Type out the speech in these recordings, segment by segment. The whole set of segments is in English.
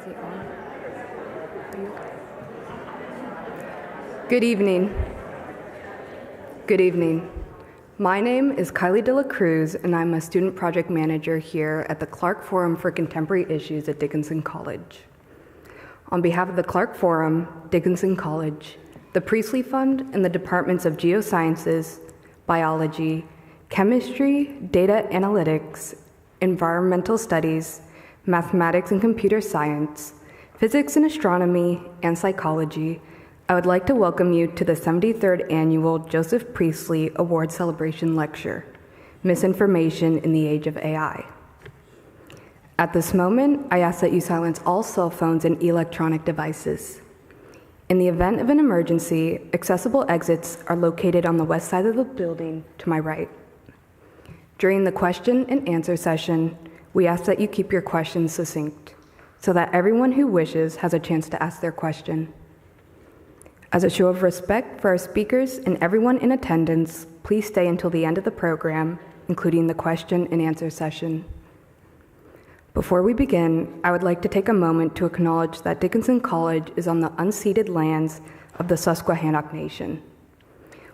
it on? Good evening. Good evening. My name is Kylie De La Cruz, and I'm a student project manager here at the Clark Forum for Contemporary Issues at Dickinson College. On behalf of the Clark Forum, Dickinson College, the Priestley Fund, and the Departments of Geosciences, Biology, Chemistry, Data Analytics, Environmental Studies, Mathematics and Computer Science, Physics and Astronomy, and Psychology, I would like to welcome you to the 73rd Annual Joseph Priestley Award Celebration Lecture, Misinformation in the Age of AI. At this moment, I ask that you silence all cell phones and electronic devices. In the event of an emergency, accessible exits are located on the west side of the building to my right. During the question and answer session, we ask that you keep your questions succinct so that everyone who wishes has a chance to ask their question. As a show of respect for our speakers and everyone in attendance, please stay until the end of the program, including the question and answer session. Before we begin, I would like to take a moment to acknowledge that Dickinson College is on the unceded lands of the Susquehannock Nation.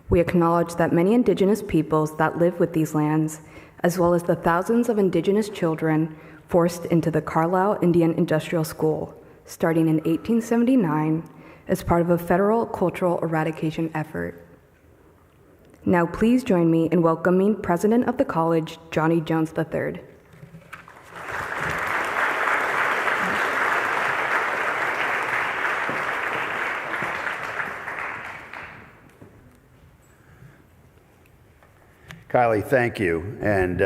We acknowledge that many Indigenous peoples that live with these lands, as well as the thousands of Indigenous children forced into the Carlisle Indian Industrial School, starting in 1879, as part of a federal cultural eradication effort. Now please join me in welcoming President of the College, Johnny Jones III. Kylie, thank you, and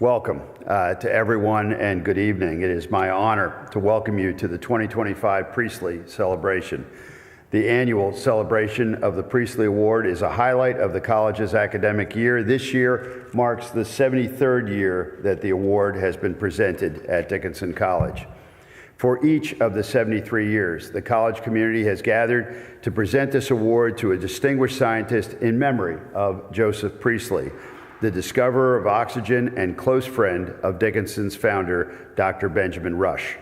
welcome to everyone, and good evening. It is my honor to welcome you to the 2025 Priestley Celebration. The annual celebration of the Priestley Award is a highlight of the college's academic year. This year marks the 73rd year that the award has been presented at Dickinson College. For each of the 73 years, the college community has gathered to present this award to a distinguished scientist in memory of Joseph Priestley, the discoverer of oxygen and close friend of Dickinson's founder, Dr. Benjamin Rush.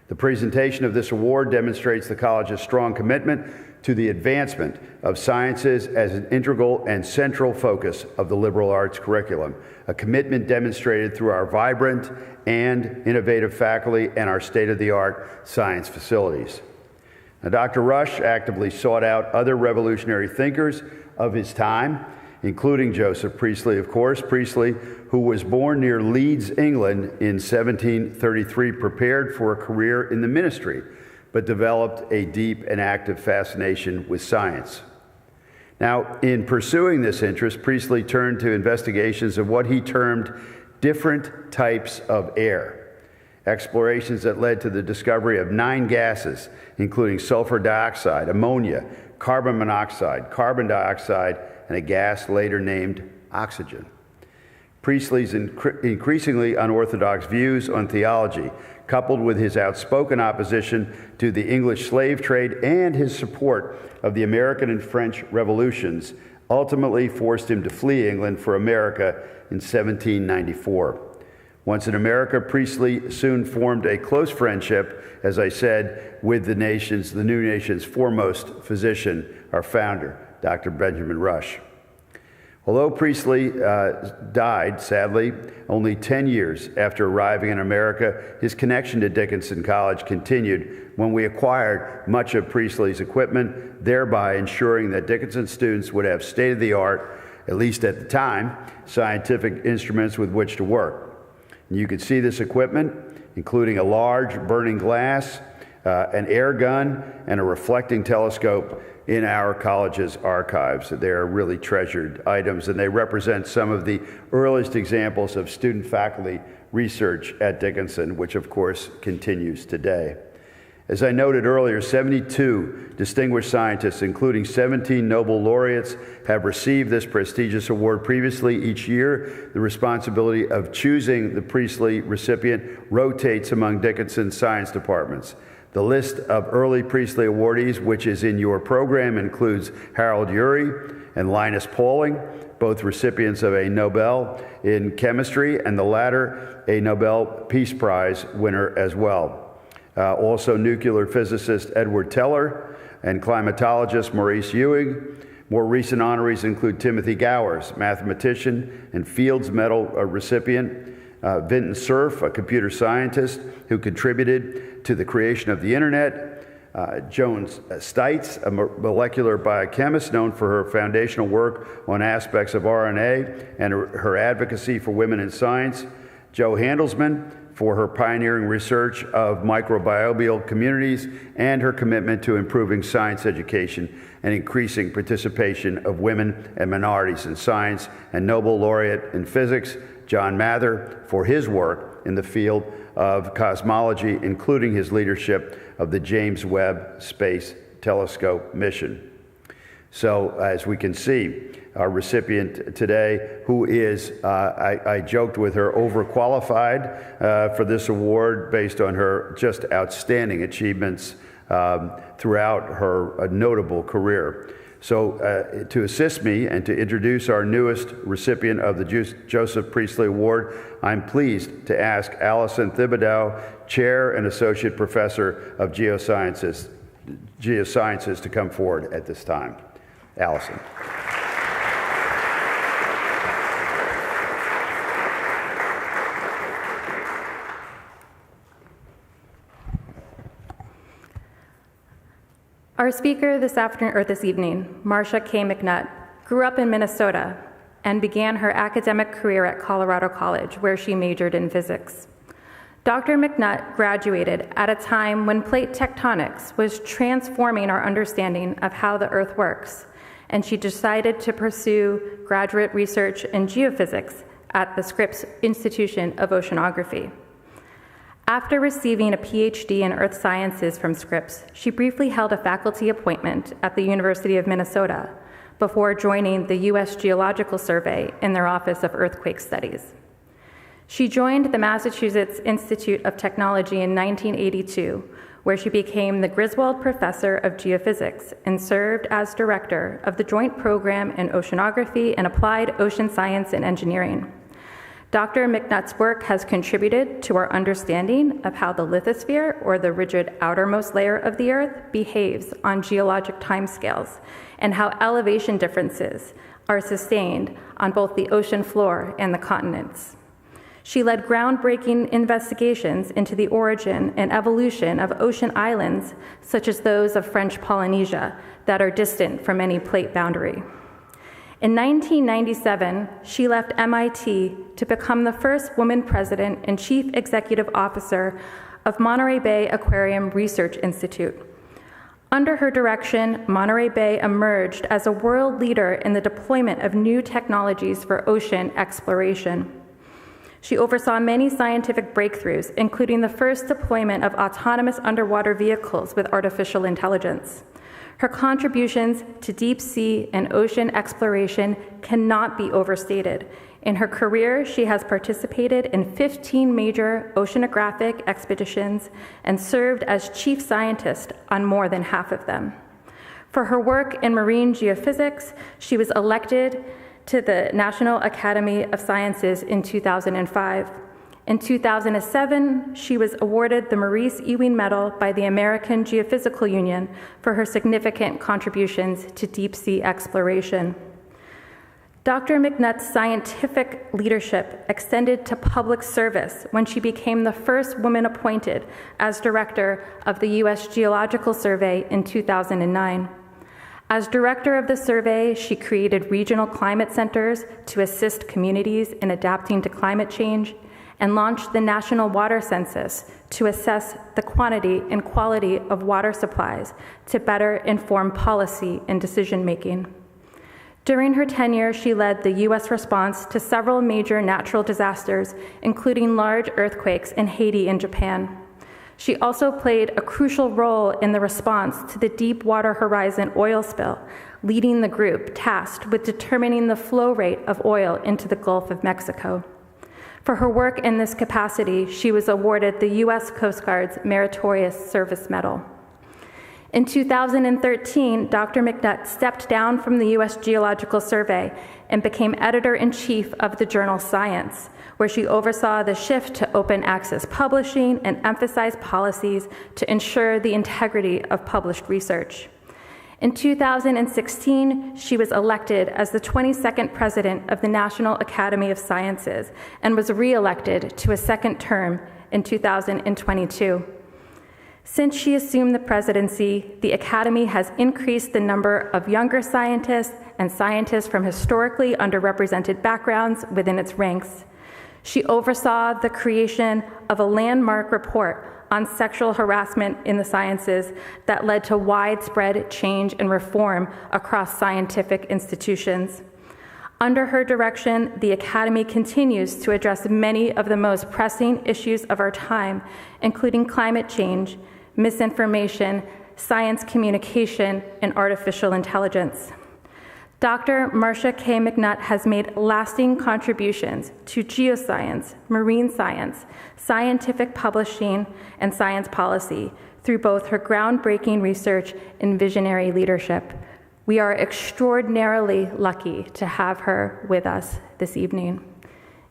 The presentation of this award demonstrates the college's strong commitment to the advancement of sciences as an integral and central focus of the liberal arts curriculum, a commitment demonstrated through our vibrant and innovative faculty and our state-of-the-art science facilities. Now, Dr. Rush actively sought out other revolutionary thinkers of his time, including Joseph Priestley, of course. Priestley, who was born near Leeds, England in 1733, prepared for a career in the ministry, but developed a deep and active fascination with science. Now, in pursuing this interest, Priestley turned to investigations of what he termed different types of air, explorations that led to the discovery of 9 gases, including sulfur dioxide, ammonia, carbon monoxide, carbon dioxide, and a gas later named oxygen. Priestley's increasingly unorthodox views on theology, coupled with his outspoken opposition to the English slave trade and his support of the American and French revolutions, ultimately forced him to flee England for America in 1794. Once in America, Priestley soon formed a close friendship, as I said, with the new nation's foremost physician, our founder, Dr. Benjamin Rush. Although Priestley died, sadly, only 10 years after arriving in America, his connection to Dickinson College continued when we acquired much of Priestley's equipment, thereby ensuring that Dickinson students would have state-of-the-art, at least at the time, scientific instruments with which to work. And you can see this equipment, including a large burning glass, an air gun, and a reflecting telescope in our college's archives. They are really treasured items, and they represent some of the earliest examples of student-faculty research at Dickinson, which of course continues today. As I noted earlier, 72 distinguished scientists, including 17 Nobel laureates, have received this prestigious award previously. Each year, the responsibility of choosing the Priestley recipient rotates among Dickinson's science departments. The list of early Priestley awardees, which is in your program, includes Harold Urey and Linus Pauling, both recipients of a Nobel in chemistry, and the latter a Nobel Peace Prize winner as well. Also nuclear physicist Edward Teller and climatologist Maurice Ewing. More recent honorees include Timothy Gowers, mathematician and Fields Medal recipient, Vinton Cerf, a computer scientist who contributed to the creation of the internet, Joan Stites, a molecular biochemist known for her foundational work on aspects of RNA and her advocacy for women in science, Jo Handelsman, for her pioneering research of microbial communities and her commitment to improving science education and increasing participation of women and minorities in science, and Nobel laureate in physics, John Mather, for his work in the field of cosmology, including his leadership of the James Webb Space Telescope mission. So, as we can see, our recipient today, who is, I joked with her, overqualified for this award based on her just outstanding achievements throughout her notable career. So to assist me and to introduce our newest recipient of the Joseph Priestley Award, I'm pleased to ask Allison Thibodeau, Chair and Associate Professor of Geosciences, to come forward at this time. Allison. Our speaker this evening, Marcia K. McNutt, grew up in Minnesota and began her academic career at Colorado College, where she majored in physics. Dr. McNutt graduated at a time when plate tectonics was transforming our understanding of how the Earth works, and she decided to pursue graduate research in geophysics at the Scripps Institution of Oceanography. After receiving a PhD in earth sciences from Scripps, she briefly held a faculty appointment at the University of Minnesota before joining the U.S. Geological Survey in their Office of Earthquake Studies. She joined the Massachusetts Institute of Technology in 1982, where she became the Griswold Professor of Geophysics and served as director of the Joint Program in Oceanography and Applied Ocean Science and Engineering. Dr. McNutt's work has contributed to our understanding of how the lithosphere, or the rigid outermost layer of the Earth, behaves on geologic timescales, and how elevation differences are sustained on both the ocean floor and the continents. She led groundbreaking investigations into the origin and evolution of ocean islands, such as those of French Polynesia, that are distant from any plate boundary. In 1997, she left MIT to become the first woman president and chief executive officer of Monterey Bay Aquarium Research Institute. Under her direction, Monterey Bay emerged as a world leader in the deployment of new technologies for ocean exploration. She oversaw many scientific breakthroughs, including the first deployment of autonomous underwater vehicles with artificial intelligence. Her contributions to deep sea and ocean exploration cannot be overstated. In her career, she has participated in 15 major oceanographic expeditions and served as chief scientist on more than half of them. For her work in marine geophysics, she was elected to the National Academy of Sciences in 2005. In 2007, she was awarded the Maurice Ewing Medal by the American Geophysical Union for her significant contributions to deep sea exploration. Dr. McNutt's scientific leadership extended to public service when she became the first woman appointed as director of the U.S. Geological Survey in 2009. As director of the survey, she created regional climate centers to assist communities in adapting to climate change, and launched the National Water Census to assess the quantity and quality of water supplies to better inform policy and decision-making. During her tenure, she led the U.S. response to several major natural disasters, including large earthquakes in Haiti and Japan. She also played a crucial role in the response to the Deepwater Horizon oil spill, leading the group tasked with determining the flow rate of oil into the Gulf of Mexico. For her work in this capacity, she was awarded the U.S. Coast Guard's Meritorious Service Medal. In 2013, Dr. McNutt stepped down from the U.S. Geological Survey and became editor-in-chief of the journal Science, where she oversaw the shift to open access publishing and emphasized policies to ensure the integrity of published research. In 2016, she was elected as the 22nd president of the National Academy of Sciences and was re-elected to a second term in 2022. Since she assumed the presidency, the Academy has increased the number of younger scientists and scientists from historically underrepresented backgrounds within its ranks. She oversaw the creation of a landmark report on sexual harassment in the sciences that led to widespread change and reform across scientific institutions. Under her direction, the Academy continues to address many of the most pressing issues of our time, including climate change, misinformation, science communication, and artificial intelligence. Dr. Marcia K. McNutt has made lasting contributions to geoscience, marine science, scientific publishing, and science policy through both her groundbreaking research and visionary leadership. We are extraordinarily lucky to have her with us this evening.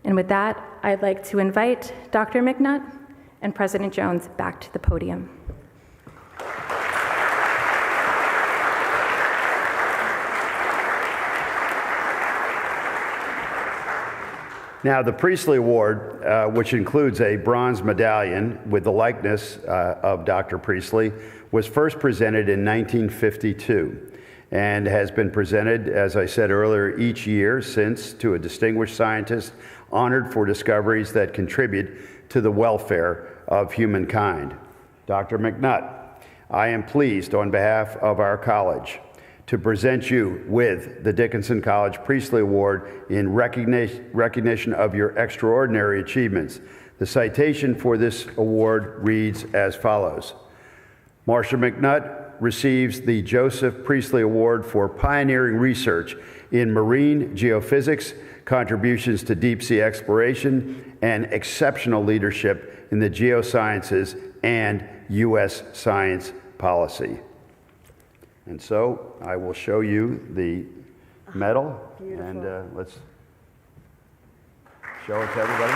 And with that, I'd like to invite Dr. McNutt and President Jones back to the podium. Now, the Priestley Award, which includes a bronze medallion with the likeness of Dr. Priestley, was first presented in 1952 and has been presented, as I said earlier, each year since to a distinguished scientist honored for discoveries that contribute to the welfare of humankind. Dr. McNutt, I am pleased on behalf of our college to present you with the Dickinson College Priestley Award in recognition of your extraordinary achievements. The citation for this award reads as follows. Marcia McNutt receives the Joseph Priestley Award for pioneering research in marine geophysics, contributions to deep sea exploration, and exceptional leadership in the geosciences and U.S. science policy. And so I will show you the medal, and let's show it to everybody.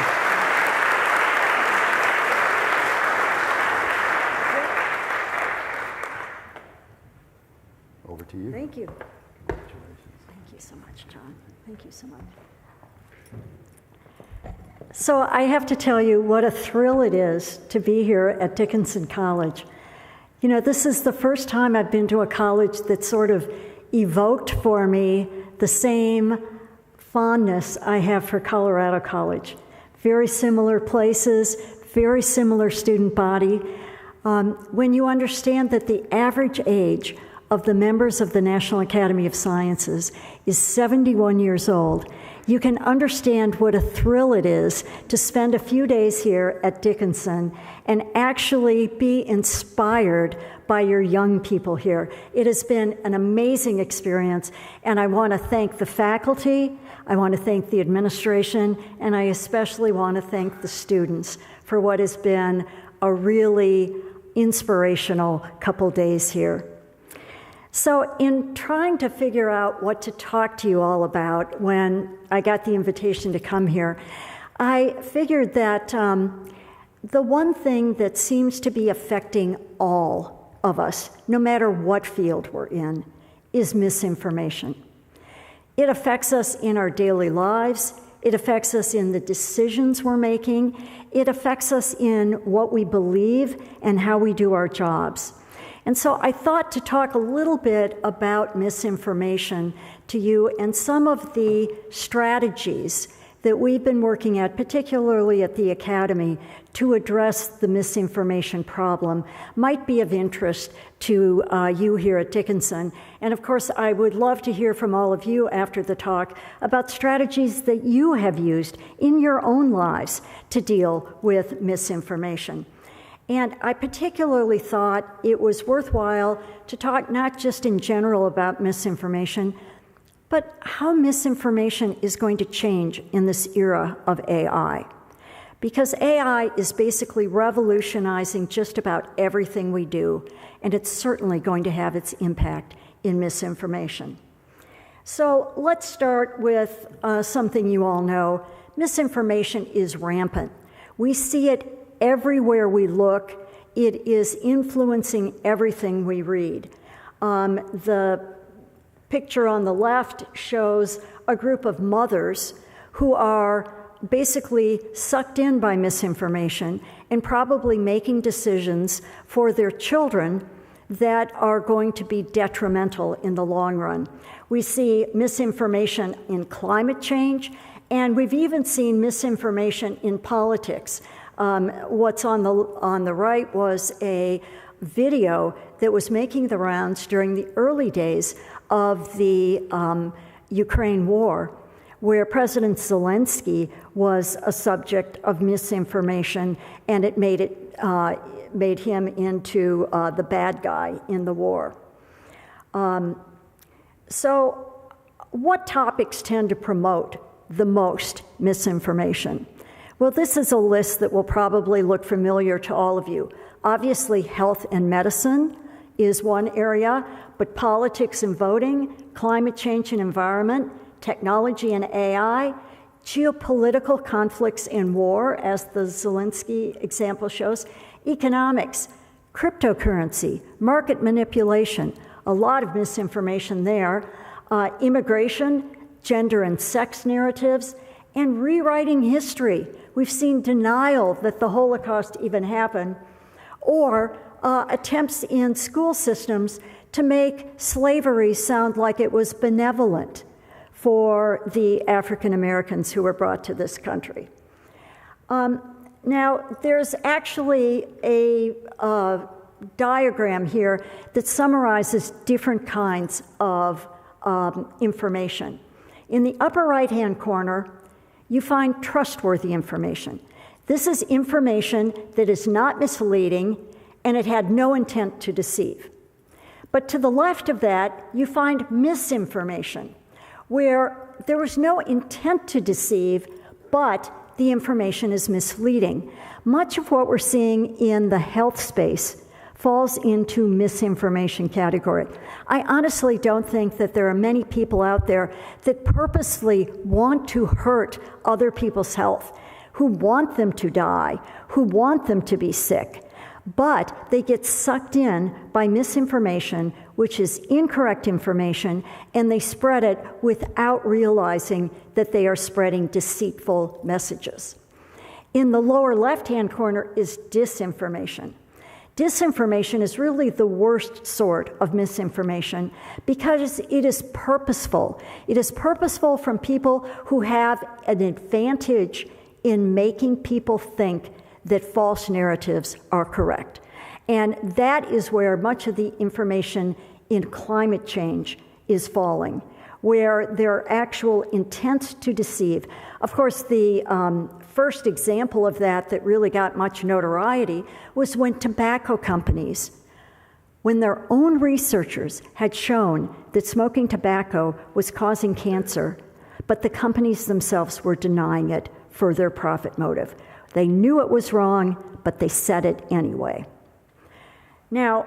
Over to you. Thank you. Congratulations. Thank you so much, John. Thank you so much. So I have to tell you what a thrill it is to be here at Dickinson College. You know, this is the first time I've been to a college that sort of evoked for me the same fondness I have for Colorado College. Very similar places, very similar student body. When you understand that the average age of the members of the National Academy of Sciences is 71 years old, you can understand what a thrill it is to spend a few days here at Dickinson and actually be inspired by your young people here. It has been an amazing experience, and I want to thank the faculty, I want to thank the administration, and I especially want to thank the students for what has been a really inspirational couple days here. So in trying to figure out what to talk to you all about when I got the invitation to come here, I figured that the one thing that seems to be affecting all of us, no matter what field we're in, is misinformation. It affects us in our daily lives. It affects us in the decisions we're making. It affects us in what we believe and how we do our jobs. And so I thought to talk a little bit about misinformation to you and some of the strategies that we've been working at, particularly at the Academy, to address the misinformation problem might be of interest to you here at Dickinson. And of course, I would love to hear from all of you after the talk about strategies that you have used in your own lives to deal with misinformation. And I particularly thought it was worthwhile to talk not just in general about misinformation, but how misinformation is going to change in this era of AI. because AI is basically revolutionizing just about everything we do, and it's certainly going to have its impact in misinformation. So let's start with something you all know. Misinformation is rampant. We see it everywhere we look. It is influencing everything we read. The picture on the left shows a group of mothers who are basically sucked in by misinformation and probably making decisions for their children that are going to be detrimental in the long run. We see misinformation in climate change, and we've even seen misinformation in politics. What's on the right was a video that was making the rounds during the early days of the Ukraine war, where President Zelensky was a subject of misinformation, and it made him into the bad guy in the war. So what topics tend to promote the most misinformation? Well, this is a list that will probably look familiar to all of you. Obviously, health and medicine is one area, but politics and voting, climate change and environment, technology and AI, geopolitical conflicts and war, as the Zelensky example shows, economics, cryptocurrency, market manipulation, a lot of misinformation there, immigration, gender and sex narratives, and rewriting history. We've seen denial that the Holocaust even happened, or attempts in school systems to make slavery sound like it was benevolent for the African Americans who were brought to this country. Now, there's actually a diagram here that summarizes different kinds of information. In the upper right-hand corner, you find trustworthy information. This is information that is not misleading, and it had no intent to deceive. But to the left of that, you find misinformation, where there was no intent to deceive, but the information is misleading. Much of what we're seeing in the health space falls into misinformation category. I honestly don't think that there are many people out there that purposely want to hurt other people's health, who want them to die, who want them to be sick. But they get sucked in by misinformation, which is incorrect information, and they spread it without realizing that they are spreading deceitful messages. In the lower left-hand corner is disinformation. Disinformation is really the worst sort of misinformation because it is purposeful. It is purposeful from people who have an advantage in making people think that false narratives are correct. And that is where much of the information in climate change is falling, where there are actual intents to deceive. Of course, the first example of that really got much notoriety was when tobacco companies, when their own researchers had shown that smoking tobacco was causing cancer, but the companies themselves were denying it for their profit motive. They knew it was wrong, but they said it anyway. Now,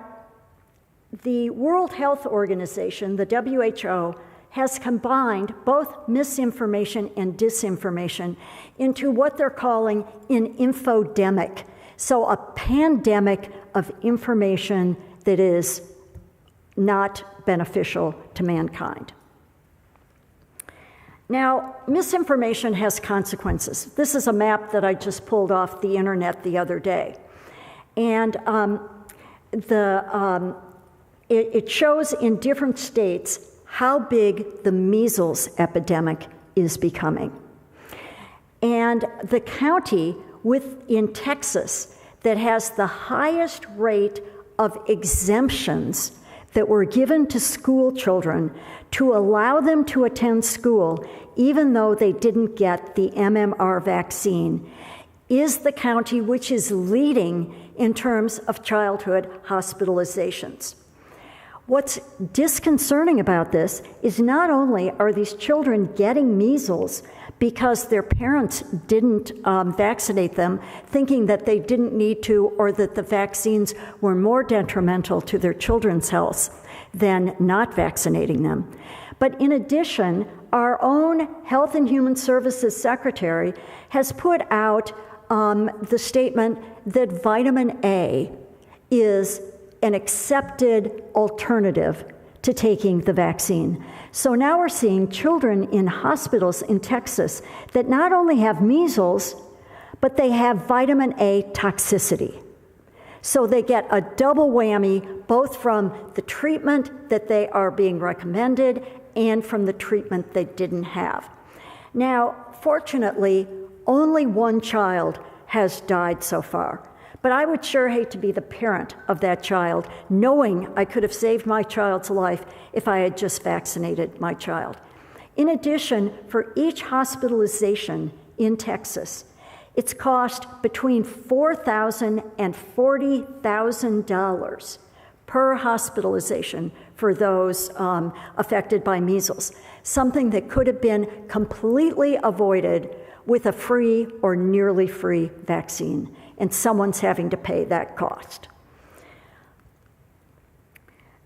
the World Health Organization, the WHO, has combined both misinformation and disinformation into what they're calling an infodemic. So a pandemic of information that is not beneficial to mankind. Now, misinformation has consequences. This is a map that I just pulled off the internet the other day. And it shows in different states how big the measles epidemic is becoming. And the county in Texas that has the highest rate of exemptions that were given to school children to allow them to attend school even though they didn't get the MMR vaccine is the county which is leading in terms of childhood hospitalizations. What's disconcerting about this is not only are these children getting measles because their parents didn't vaccinate them, thinking that they didn't need to or that the vaccines were more detrimental to their children's health than not vaccinating them. But in addition, our own Health and Human Services Secretary has put out the statement that vitamin A is an accepted alternative to taking the vaccine. So now we're seeing children in hospitals in Texas that not only have measles, but they have vitamin A toxicity. So they get a double whammy, both from the treatment that they are being recommended and from the treatment they didn't have. Now, fortunately, only one child has died so far. But I would sure hate to be the parent of that child, knowing I could have saved my child's life if I had just vaccinated my child. In addition, for each hospitalization in Texas, it's cost between $4,000 and $40,000 per hospitalization for those affected by measles, something that could have been completely avoided with a free or nearly free vaccine, and someone's having to pay that cost.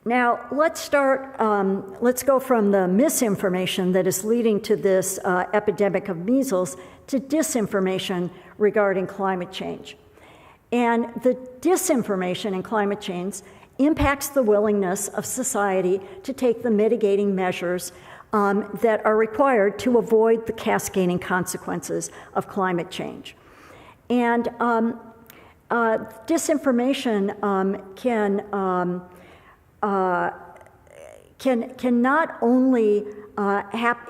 Now, let's go from the misinformation that is leading to this epidemic of measles to disinformation regarding climate change. And the disinformation in climate change impacts the willingness of society to take the mitigating measures that are required to avoid the cascading consequences of climate change. And disinformation can not only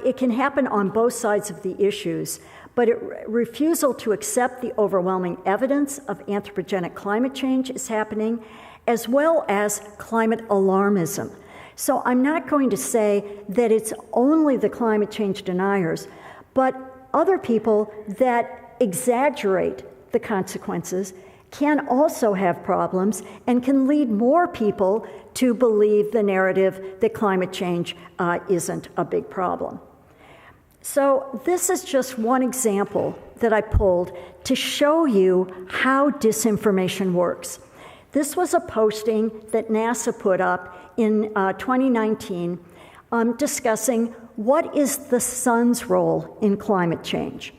it can happen on both sides of the issues, but refusal to accept the overwhelming evidence of anthropogenic climate change is happening, as well as climate alarmism. So I'm not going to say that it's only the climate change deniers, but other people that exaggerate the consequences can also have problems and can lead more people to believe the narrative that climate change isn't a big problem. So this is just one example that I pulled to show you how disinformation works. This was a posting that NASA put up in 2019 discussing what is the sun's role in climate change.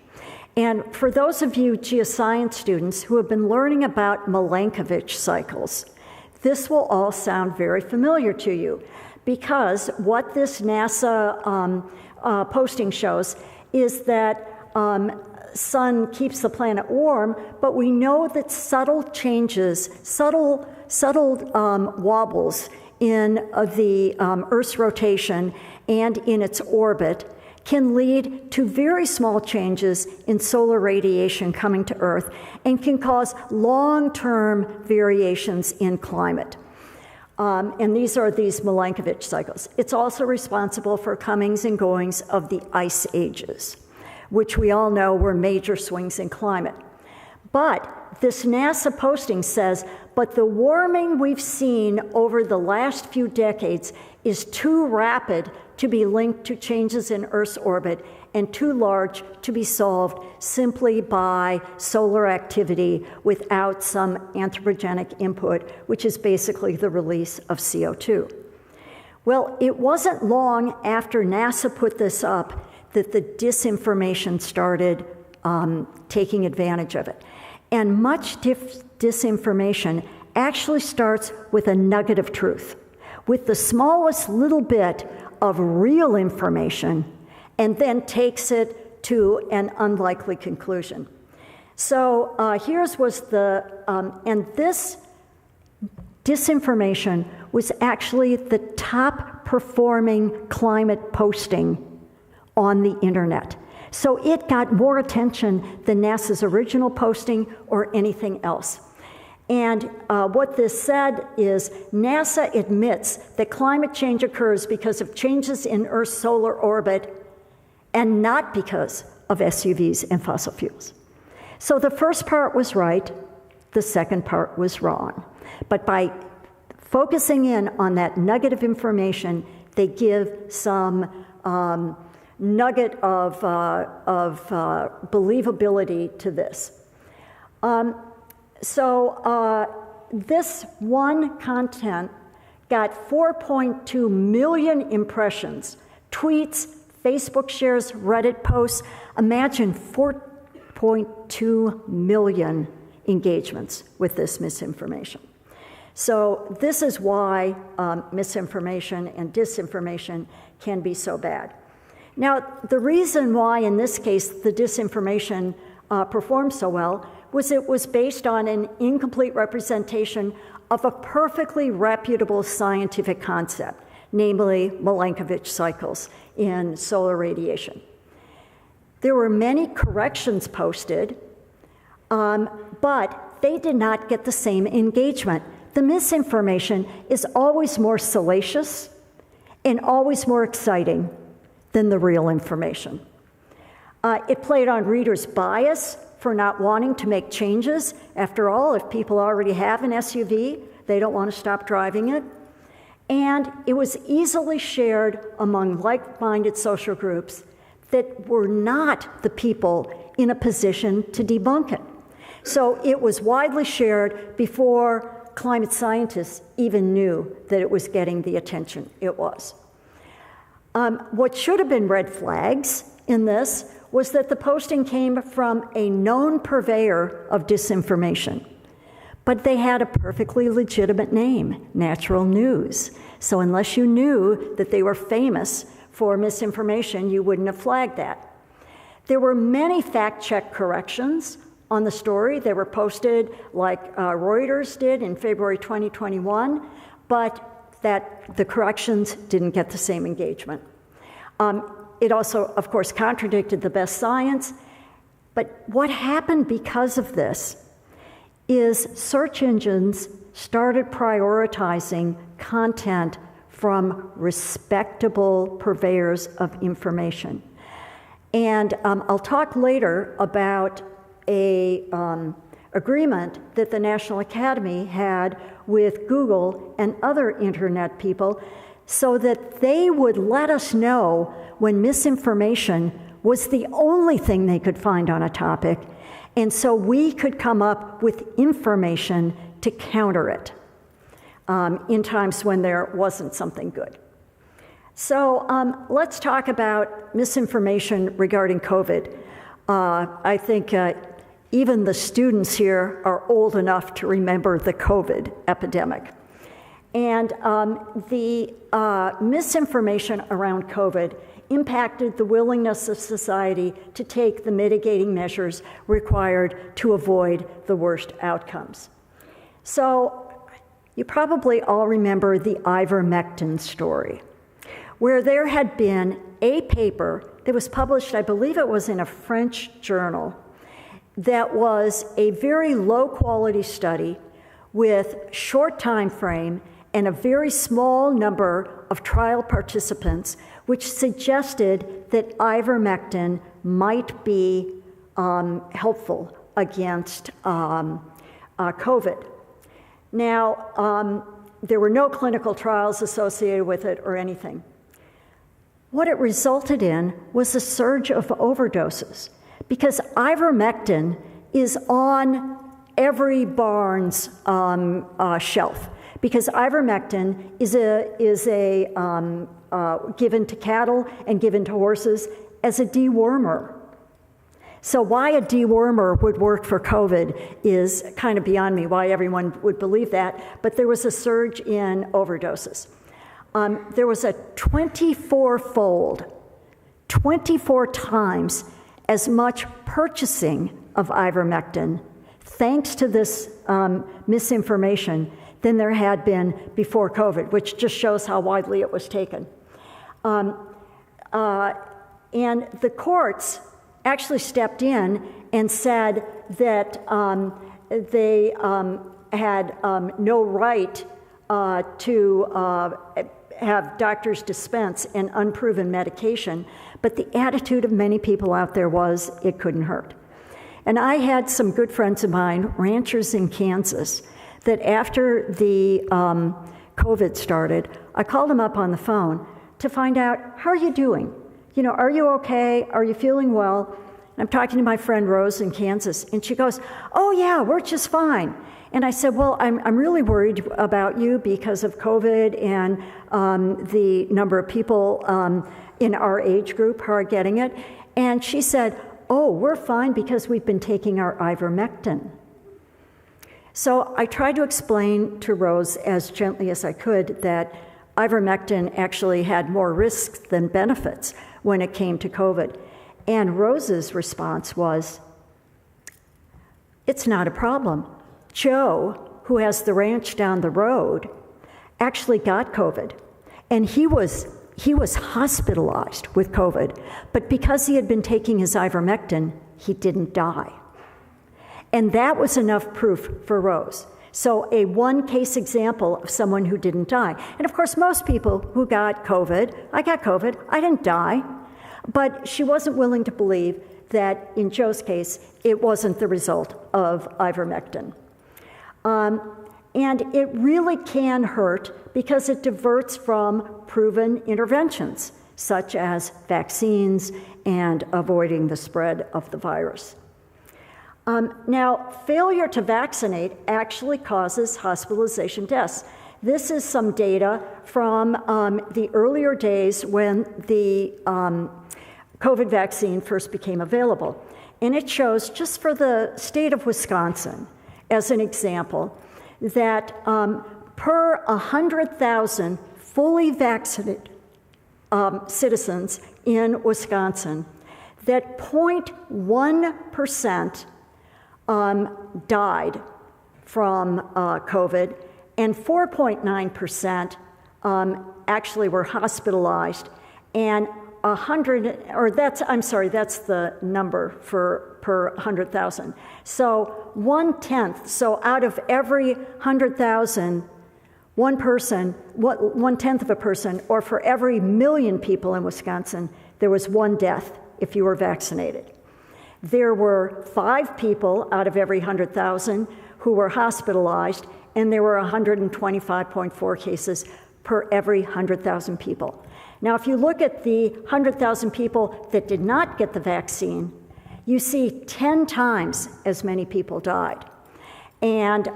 And for those of you geoscience students who have been learning about Milankovitch cycles, this will all sound very familiar to you, because what this NASA posting shows is that sun keeps the planet warm, but we know that subtle changes, subtle wobbles in the Earth's rotation and in its orbit can lead to very small changes in solar radiation coming to Earth and can cause long-term variations in climate. And these are these Milankovitch cycles. It's also responsible for comings and goings of the ice ages, which we all know were major swings in climate. But this NASA posting says, but the warming we've seen over the last few decades is too rapid to be linked to changes in Earth's orbit and too large to be solved simply by solar activity without some anthropogenic input, which is basically the release of CO2. Well, it wasn't long after NASA put this up that the disinformation started taking advantage of it. And much disinformation actually starts with a nugget of truth, with the smallest little bit of real information, and then takes it to an unlikely conclusion. So here's was the, and this disinformation was actually the top performing climate posting on the internet. So it got more attention than NASA's original posting or anything else. And what this said is NASA admits that climate change occurs because of changes in Earth's solar orbit and not because of SUVs and fossil fuels. So the first part was right, the second part was wrong. But by focusing in on that nugget of information, they give some nugget of believability to this. This one content got 4.2 million impressions, tweets, Facebook shares, Reddit posts. Imagine 4.2 million engagements with this misinformation. So this is why misinformation and disinformation can be so bad. Now, the reason why in this case the disinformation performed so well was it was based on an incomplete representation of a perfectly reputable scientific concept, namely Milankovitch cycles in solar radiation. There were many corrections posted, but they did not get the same engagement. The misinformation is always more salacious and always more exciting than the real information. It played on readers' bias for not wanting to make changes. After all, if people already have an SUV, they don't want to stop driving it. And it was easily shared among like-minded social groups that were not the people in a position to debunk it. So it was widely shared before climate scientists even knew that it was getting the attention it was. What should have been red flags in this was that the posting came from a known purveyor of disinformation. But they had a perfectly legitimate name, Natural News. So unless you knew that they were famous for misinformation, you wouldn't have flagged that. There were many fact-check corrections on the story. They were posted like Reuters did in February 2021, but the corrections didn't get the same engagement. It also, of course, contradicted the best science. But what happened because of this is search engines started prioritizing content from respectable purveyors of information. And I'll talk later about an agreement that the National Academy had with Google and other internet people so that they would let us know when misinformation was the only thing they could find on a topic, and so we could come up with information to counter it in times when there wasn't something good. So let's talk about misinformation regarding COVID. I think even the students here are old enough to remember the COVID epidemic. And the misinformation around COVID impacted the willingness of society to take the mitigating measures required to avoid the worst outcomes. So you probably all remember the ivermectin story, where there had been a paper that was published, I believe it was in a French journal, that was a very low quality study with short time frame and a very small number of trial participants, which suggested that ivermectin might be helpful against COVID. Now, there were no clinical trials associated with it or anything. What it resulted in was a surge of overdoses, because ivermectin is on every barn's shelf, because ivermectin is given to cattle and given to horses as a dewormer. So why a dewormer would work for COVID is kind of beyond me, why everyone would believe that, but there was a surge in overdoses. There was a 24-fold, 24 times as much purchasing of ivermectin, thanks to this misinformation, than there had been before COVID, which just shows how widely it was taken. And the courts actually stepped in and said that they had no right to have doctors dispense an unproven medication, but the attitude of many people out there was it couldn't hurt. And I had some good friends of mine, ranchers in Kansas, that after the COVID started, I called him up on the phone to find out, how are you doing? Are you okay? Are you feeling well? And I'm talking to my friend Rose in Kansas, and she goes, oh yeah, we're just fine. And I said, well, I'm really worried about you because of COVID and the number of people in our age group who are getting it. And she said, oh, we're fine because we've been taking our ivermectin. So I tried to explain to Rose as gently as I could that ivermectin actually had more risks than benefits when it came to COVID. And Rose's response was, it's not a problem. Joe, who has the ranch down the road, actually got COVID. And he was hospitalized with COVID. But because he had been taking his ivermectin, he didn't die. And that was enough proof for Rose. So a one-case example of someone who didn't die. And of course, most people who got COVID, I got COVID, I didn't die. But she wasn't willing to believe that in Joe's case, it wasn't the result of ivermectin. And it really can hurt because it diverts from proven interventions, such as vaccines and avoiding the spread of the virus. Now, failure to vaccinate actually causes hospitalization deaths. This is some data from the earlier days when the COVID vaccine first became available. And it shows, just for the state of Wisconsin, as an example, that per 100,000 fully vaccinated citizens in Wisconsin, that 0.1% died from COVID, and 4.9% actually were hospitalized, and that's the number for per 100,000. So 1/10, so out of every 100,000, one person, 1/10 of a person, or for every 1,000,000 people in Wisconsin, there was one death if you were vaccinated. There were 5 people out of every 100,000 who were hospitalized, and there were 125.4 cases per every 100,000 people. Now, if you look at the 100,000 people that did not get the vaccine, you see 10 times as many people died. And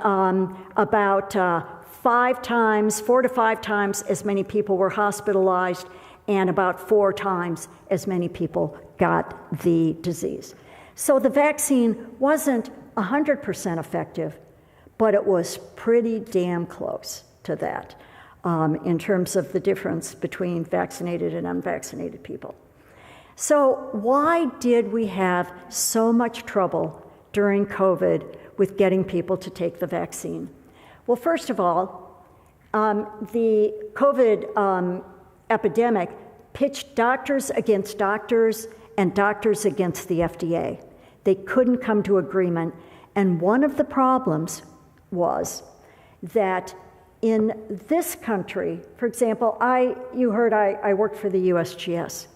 about 4 to 5 times as many people were hospitalized, and about 4 times as many people got the disease. So the vaccine wasn't 100% effective, but it was pretty damn close to that in terms of the difference between vaccinated and unvaccinated people. So why did we have so much trouble during COVID with getting people to take the vaccine? Well, first of all, the COVID epidemic pitched doctors against doctors and doctors against the FDA. They couldn't come to agreement, and one of the problems was that in this country, for example, you heard I worked for the USGS.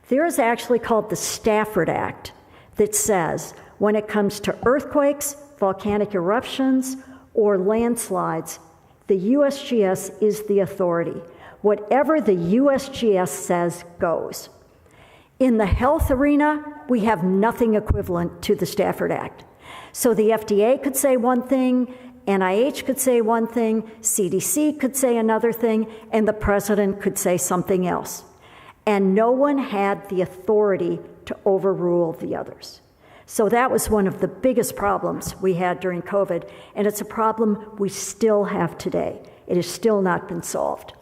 There is actually called the Stafford Act that says when it comes to earthquakes, volcanic eruptions, or landslides, the USGS is the authority. Whatever the USGS says goes. In the health arena, we have nothing equivalent to the Stafford Act. So the FDA could say one thing, NIH could say one thing, CDC could say another thing, and the president could say something else. And no one had the authority to overrule the others. So that was one of the biggest problems we had during COVID, and it's a problem we still have today. It has still not been solved.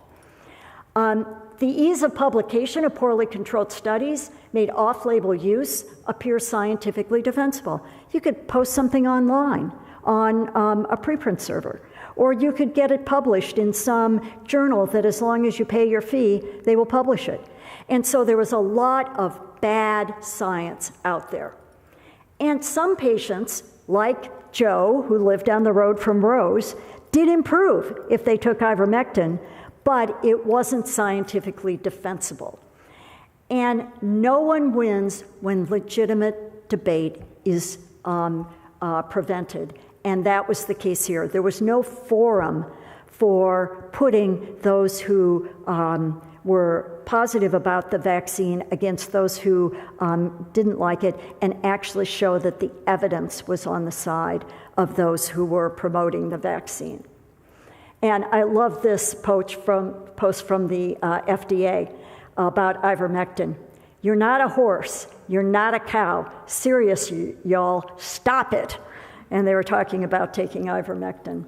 The ease of publication of poorly controlled studies made off-label use appear scientifically defensible. You could post something online on a preprint server, or you could get it published in some journal that as long as you pay your fee, they will publish it. And so there was a lot of bad science out there. And some patients, like Joe, who lived down the road from Rose, did improve if they took ivermectin, but it wasn't scientifically defensible. And no one wins when legitimate debate is prevented. And that was the case here. There was no forum for putting those who were positive about the vaccine against those who didn't like it, and actually show that the evidence was on the side of those who were promoting the vaccine. And I love this post from the FDA about ivermectin. You're not a horse, you're not a cow. Seriously, y'all, stop it. And they were talking about taking ivermectin.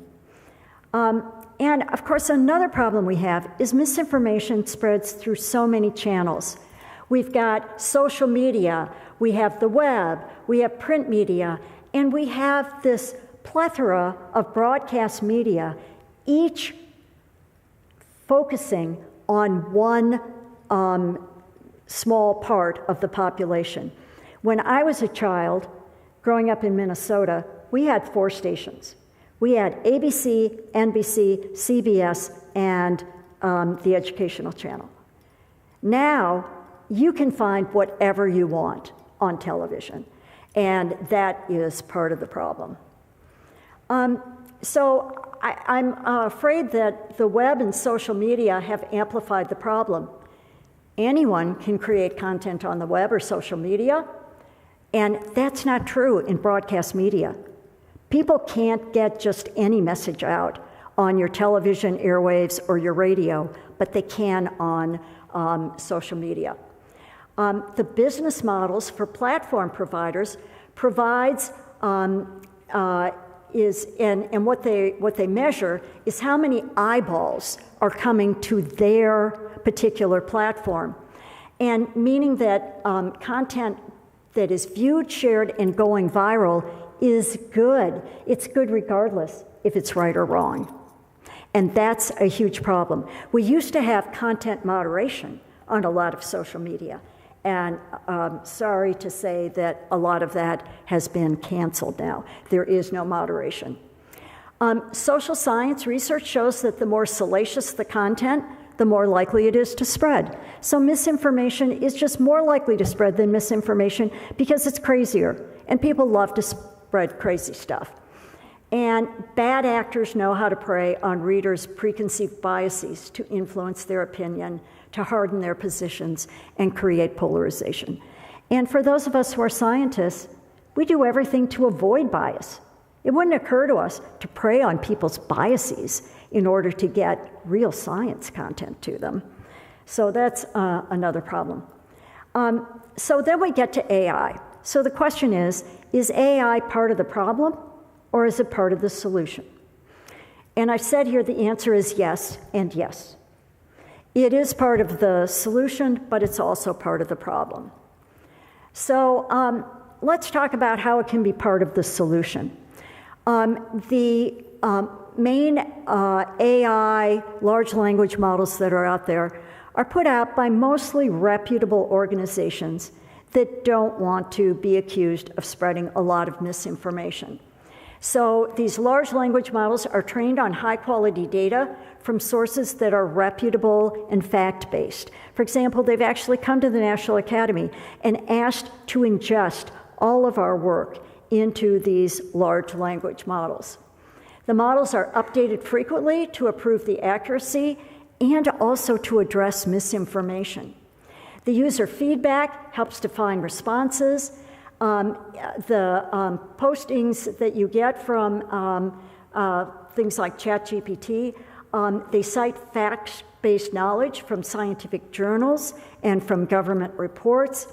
And of course, another problem we have is misinformation spreads through so many channels. We've got social media, we have the web, we have print media, and we have this plethora of broadcast media, each focusing on one small part of the population. When I was a child, growing up in Minnesota, we had 4 stations. We had ABC, NBC, CBS, and the Educational Channel. Now, you can find whatever you want on television, and that is part of the problem. So I'm afraid that the web and social media have amplified the problem. Anyone can create content on the web or social media, and that's not true in broadcast media. People can't get just any message out on your television airwaves or your radio, but they can on social media. The business models for platform providers provides and what they measure is how many eyeballs are coming to their particular platform, and meaning that content that is viewed, shared, and going viral is good. It's good regardless if it's right or wrong. And that's a huge problem. We used to have content moderation on a lot of social media, and sorry to say that a lot of that has been canceled now. There is no moderation. Social science research shows that the more salacious the content, the more likely it is to spread. So misinformation is just more likely to spread than misinformation because it's crazier, and people love to spread crazy stuff. And bad actors know how to prey on readers' preconceived biases to influence their opinion, to harden their positions, and create polarization. And for those of us who are scientists, we do everything to avoid bias. It wouldn't occur to us to prey on people's biases in order to get real science content to them. So that's another problem. So then we get to AI. So the question is AI part of the problem, or is it part of the solution? And I said here the answer is yes and yes. It is part of the solution, but it's also part of the problem. So let's talk about how it can be part of the solution. The main AI large language models that are out there are put out by mostly reputable organizations that don't want to be accused of spreading a lot of misinformation. So these large language models are trained on high-quality data from sources that are reputable and fact-based. For example, they've actually come to the National Academy and asked to ingest all of our work into these large language models. The models are updated frequently to improve the accuracy and also to address misinformation. The user feedback helps define responses. The postings that you get from things like ChatGPT, they cite fact-based knowledge from scientific journals and from government reports.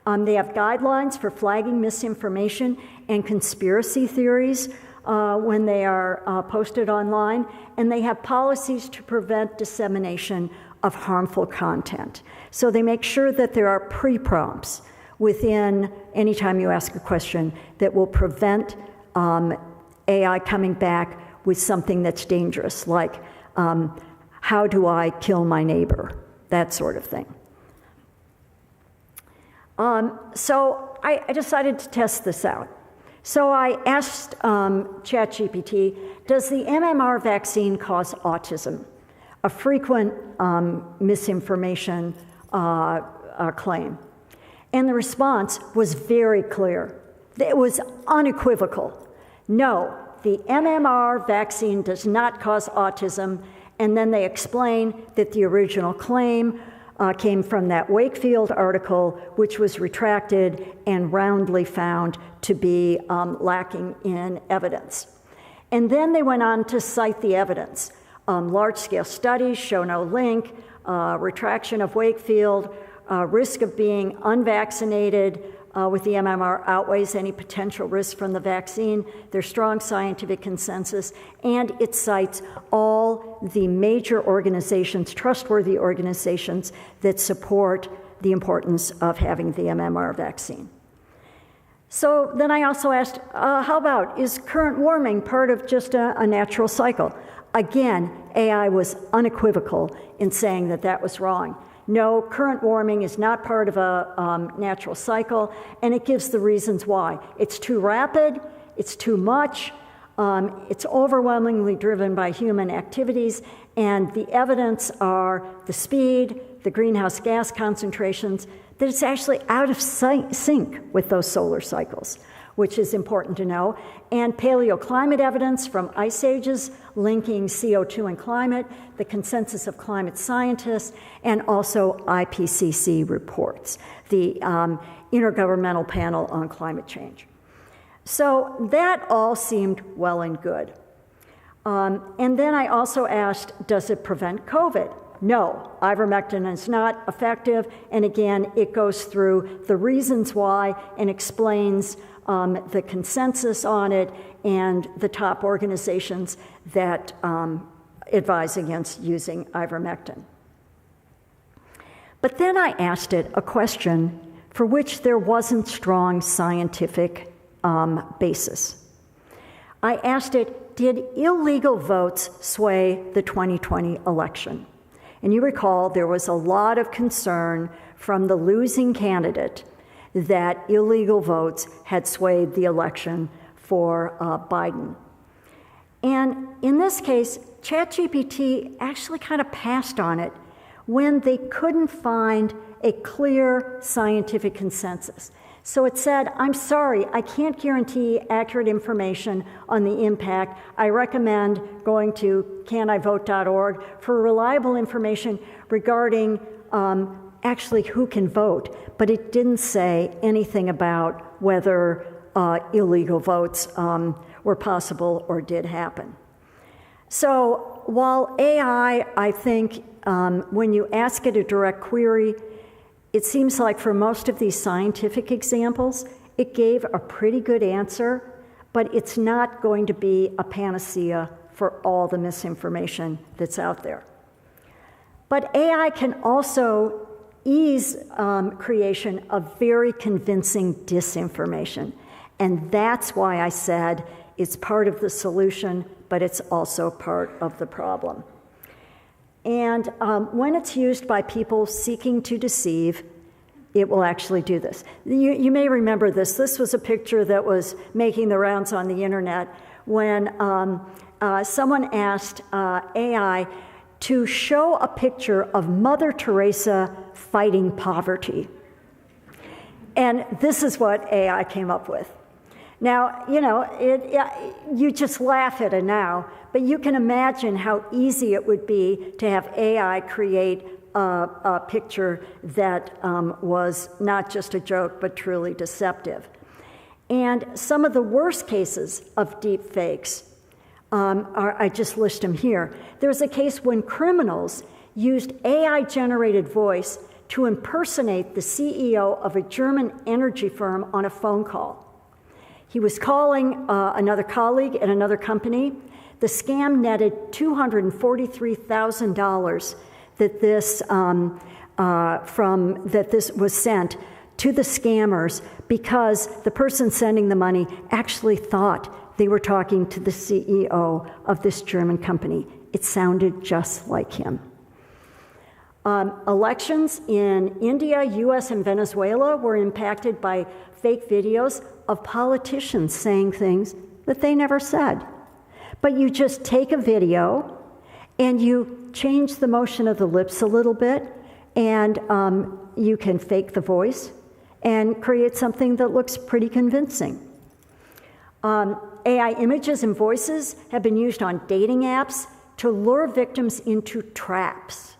They have guidelines for flagging misinformation and conspiracy theories when they are posted online, and they have policies to prevent dissemination of harmful content. So they make sure that there are pre-prompts within any time you ask a question that will prevent AI coming back with something that's dangerous, like how do I kill my neighbor, that sort of thing. So I decided to test this out. So I asked ChatGPT, does the MMR vaccine cause autism? A frequent misinformation claim. And the response was very clear. It was unequivocal. No, the MMR vaccine does not cause autism, and then they explain that the original claim came from that Wakefield article, which was retracted and roundly found to be lacking in evidence. And then they went on to cite the evidence. Large-scale studies show no link, retraction of Wakefield, risk of being unvaccinated with the MMR outweighs any potential risk from the vaccine. There's strong scientific consensus, and it cites all the major organizations, trustworthy organizations, that support the importance of having the MMR vaccine. So then I also asked, how about, is current warming part of just a natural cycle? Again, AI was unequivocal in saying that that was wrong. No, current warming is not part of a natural cycle, and it gives the reasons why. It's too rapid, it's too much, it's overwhelmingly driven by human activities, and the evidence are the speed, the greenhouse gas concentrations, that it's actually out of sync with those solar cycles, which is important to know. And paleoclimate evidence from ice ages linking CO2 and climate, the consensus of climate scientists, and also IPCC reports, the Intergovernmental Panel on Climate Change. So that all seemed well and good. And then I also asked, does it prevent COVID? No, ivermectin is not effective, and again, it goes through the reasons why and explains the consensus on it and the top organizations that advise against using ivermectin. But then I asked it a question for which there wasn't strong scientific basis. I asked it, did illegal votes sway the 2020 election? And you recall there was a lot of concern from the losing candidate that illegal votes had swayed the election for Biden. And in this case, ChatGPT actually kind of passed on it when they couldn't find a clear scientific consensus. So it said, I'm sorry, I can't guarantee accurate information on the impact. I recommend going to canivote.org for reliable information regarding actually who can vote, but it didn't say anything about whether illegal votes were possible or did happen. So while AI, I think, when you ask it a direct query, it seems like for most of these scientific examples, it gave a pretty good answer, but it's not going to be a panacea for all the misinformation that's out there. But AI can also ease creation of very convincing disinformation. And that's why I said it's part of the solution, but it's also part of the problem. And when it's used by people seeking to deceive, it will actually do this. You may remember this. This was a picture that was making the rounds on the internet when someone asked AI to show a picture of Mother Teresa fighting poverty. And this is what AI came up with. Now, you know, you just laugh at it now, but you can imagine how easy it would be to have AI create a picture that was not just a joke, but truly deceptive. And some of the worst cases of deep fakes I just list them here. There's a case when criminals used AI-generated voice to impersonate the CEO of a German energy firm on a phone call. He was calling another colleague at another company. The scam netted $243,000 that this was sent to the scammers because the person sending the money actually thought they were talking to the CEO of this German company. It sounded just like him. Elections in India, US, and Venezuela were impacted by fake videos of politicians saying things that they never said. But you just take a video and you change the motion of the lips a little bit, and you can fake the voice and create something that looks pretty convincing. AI images and voices have been used on dating apps to lure victims into traps.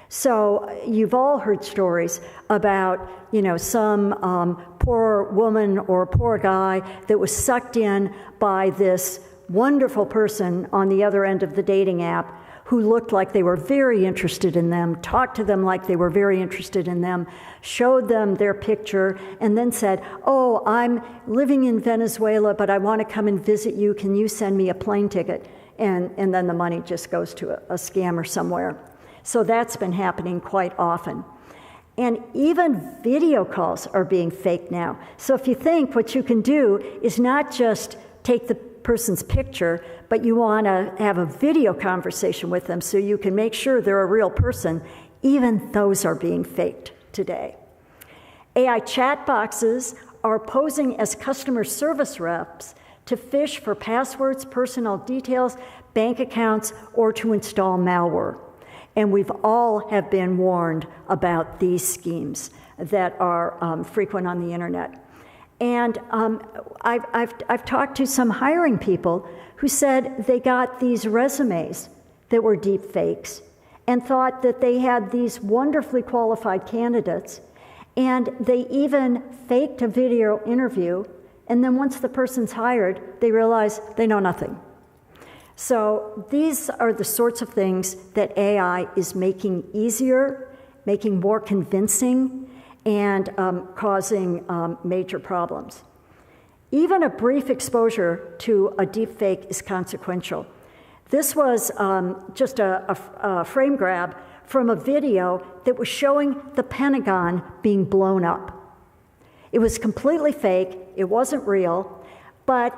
So you've all heard stories about, some poor woman or poor guy that was sucked in by this wonderful person on the other end of the dating app who looked like they were very interested in them, talked to them like they were very interested in them, showed them their picture, and then said, "Oh, I'm living in Venezuela, but I want to come and visit you. Can you send me a plane ticket?" And then the money just goes to a scammer somewhere. So that's been happening quite often. And even video calls are being faked now. So if you think what you can do is not just take the person's picture, but you want to have a video conversation with them so you can make sure they're a real person, even those are being faked today. AI chat boxes are posing as customer service reps to fish for passwords, personal details, bank accounts, or to install malware. And we've all have been warned about these schemes that are frequent on the internet. And I've talked to some hiring people who said they got these resumes that were deep fakes and thought that they had these wonderfully qualified candidates, and they even faked a video interview, and then once the person's hired, they realize they know nothing. So these are the sorts of things that AI is making easier, making more convincing, and causing major problems. Even a brief exposure to a deepfake is consequential. This was just a frame grab from a video that was showing the Pentagon being blown up. It was completely fake, it wasn't real, and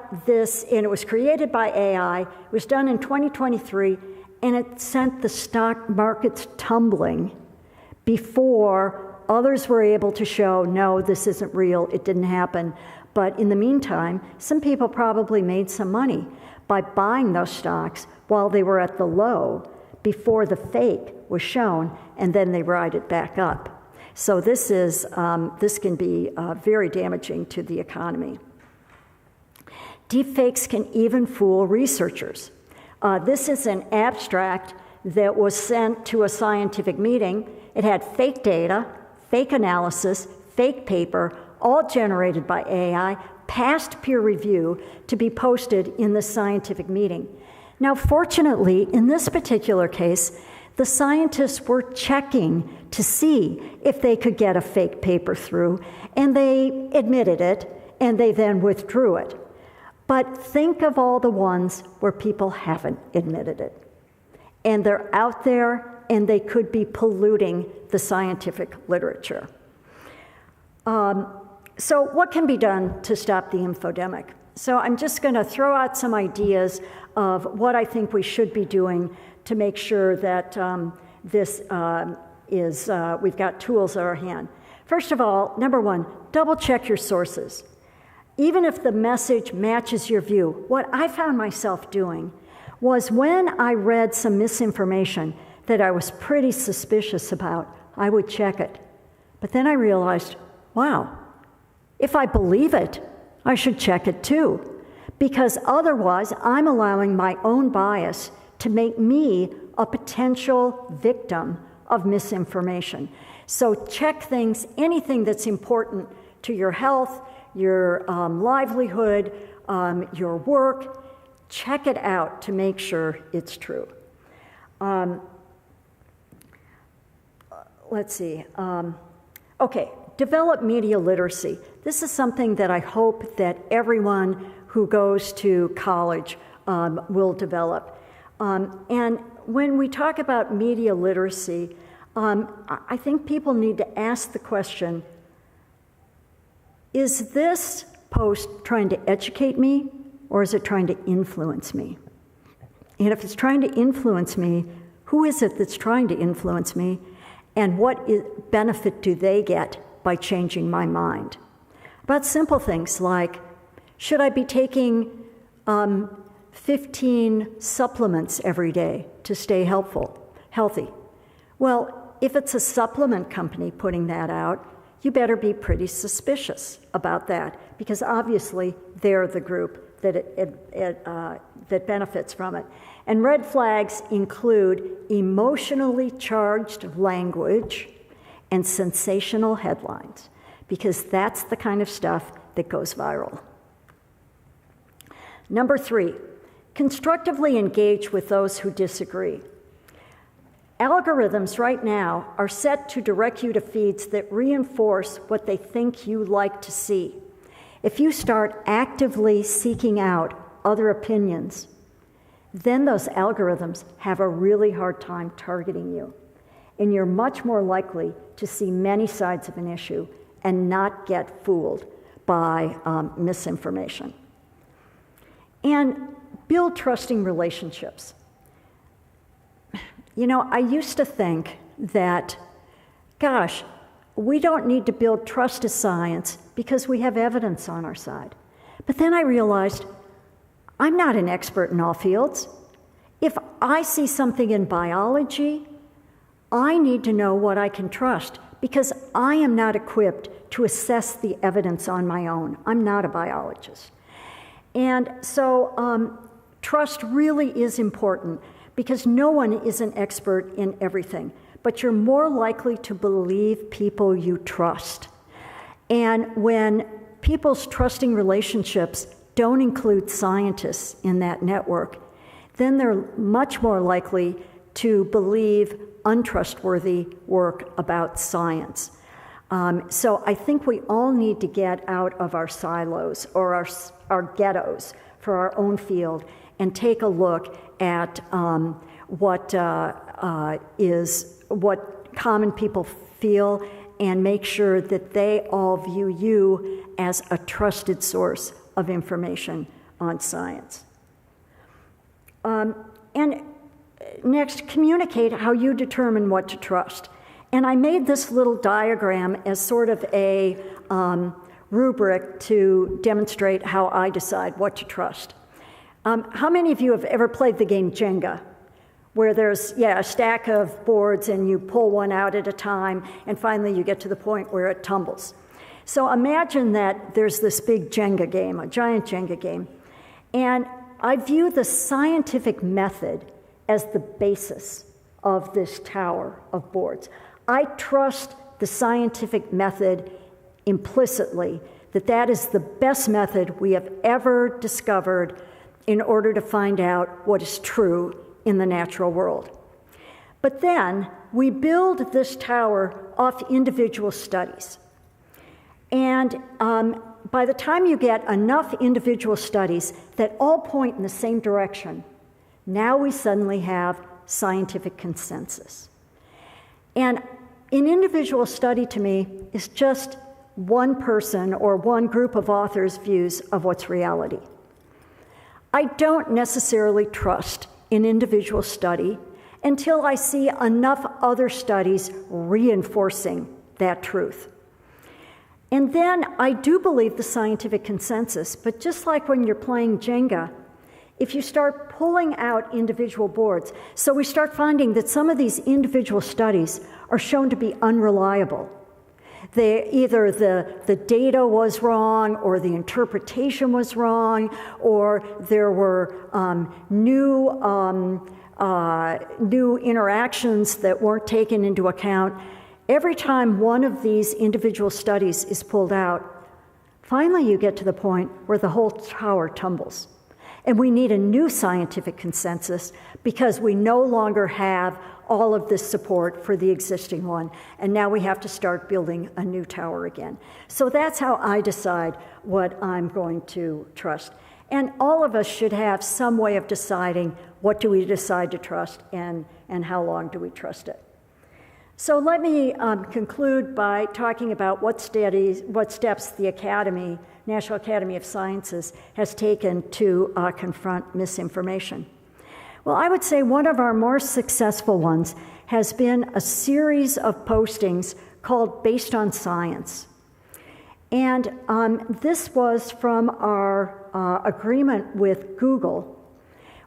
it was created by AI, it was done in 2023, and it sent the stock markets tumbling before others were able to show, no, this isn't real, it didn't happen. But in the meantime, some people probably made some money by buying those stocks while they were at the low before the fake was shown, and then they ride it back up. So this can be very damaging to the economy. Deepfakes can even fool researchers. This is an abstract that was sent to a scientific meeting. It had fake data, fake analysis, fake paper, all generated by AI, past peer review to be posted in the scientific meeting. Now, fortunately, in this particular case, the scientists were checking to see if they could get a fake paper through, and they admitted it, and they then withdrew it. But think of all the ones where people haven't admitted it. And they're out there, and they could be polluting the scientific literature. So what can be done to stop the infodemic? So I'm just going to throw out some ideas of what I think we should be doing to make sure that we've got tools at our hand. First of all, number one, double check your sources. Even if the message matches your view, what I found myself doing was when I read some misinformation that I was pretty suspicious about, I would check it. But then I realized, wow, if I believe it, I should check it too, because otherwise I'm allowing my own bias to make me a potential victim of misinformation. So check things, anything that's important to your health, your livelihood, your work, check it out to make sure it's true. Let's see. Okay, develop media literacy. This is something that I hope that everyone who goes to college will develop. And when we talk about media literacy, I think people need to ask the question, is this post trying to educate me, or is it trying to influence me? And if it's trying to influence me, who is it that's trying to influence me, and what benefit do they get by changing my mind? About simple things like, should I be taking 15 supplements every day to stay healthy? Well, if it's a supplement company putting that out, you better be pretty suspicious about that, because obviously they're the group that benefits from it. And red flags include emotionally charged language and sensational headlines, because that's the kind of stuff that goes viral. Number 3, constructively engage with those who disagree. Algorithms right now are set to direct you to feeds that reinforce what they think you like to see. If you start actively seeking out other opinions, then those algorithms have a really hard time targeting you. And you're much more likely to see many sides of an issue and not get fooled by misinformation. And build trusting relationships. You know, I used to think that, gosh, we don't need to build trust to science because we have evidence on our side. But then I realized I'm not an expert in all fields. If I see something in biology, I need to know what I can trust because I am not equipped to assess the evidence on my own. I'm not a biologist. And so trust really is important because no one is an expert in everything, but you're more likely to believe people you trust. And when people's trusting relationships don't include scientists in that network, then they're much more likely to believe untrustworthy work about science. So I think we all need to get out of our silos or our ghettos for our own field and take a look at what common people feel and make sure that they all view you as a trusted source of information on science. And next, communicate how you determine what to trust. And I made this little diagram as sort of a rubric to demonstrate how I decide what to trust. How many of you have ever played the game Jenga, where there's a stack of boards and you pull one out at a time and finally you get to the point where it tumbles? So imagine that there's this big Jenga game, a giant Jenga game, and I view the scientific method as the basis of this tower of boards. I trust the scientific method implicitly, that is the best method we have ever discovered in order to find out what is true in the natural world. But then we build this tower off individual studies. And by the time you get enough individual studies that all point in the same direction, now we suddenly have scientific consensus. And an individual study to me is just one person or one group of authors' views of what's reality. I don't necessarily trust an individual study until I see enough other studies reinforcing that truth. And then I do believe the scientific consensus, but just like when you're playing Jenga, if you start pulling out individual boards, so we start finding that some of these individual studies are shown to be unreliable. Either the data was wrong, or the interpretation was wrong, or there were new interactions that weren't taken into account. Every time one of these individual studies is pulled out, finally you get to the point where the whole tower tumbles. And we need a new scientific consensus because we no longer have all of this support for the existing one. And now we have to start building a new tower again. So that's how I decide what I'm going to trust. And all of us should have some way of deciding what do we decide to trust and how long do we trust it. So let me conclude by talking about what steps the National Academy of Sciences has taken to confront misinformation. Well, I would say one of our more successful ones has been a series of postings called Based on Science. And this was from our agreement with Google.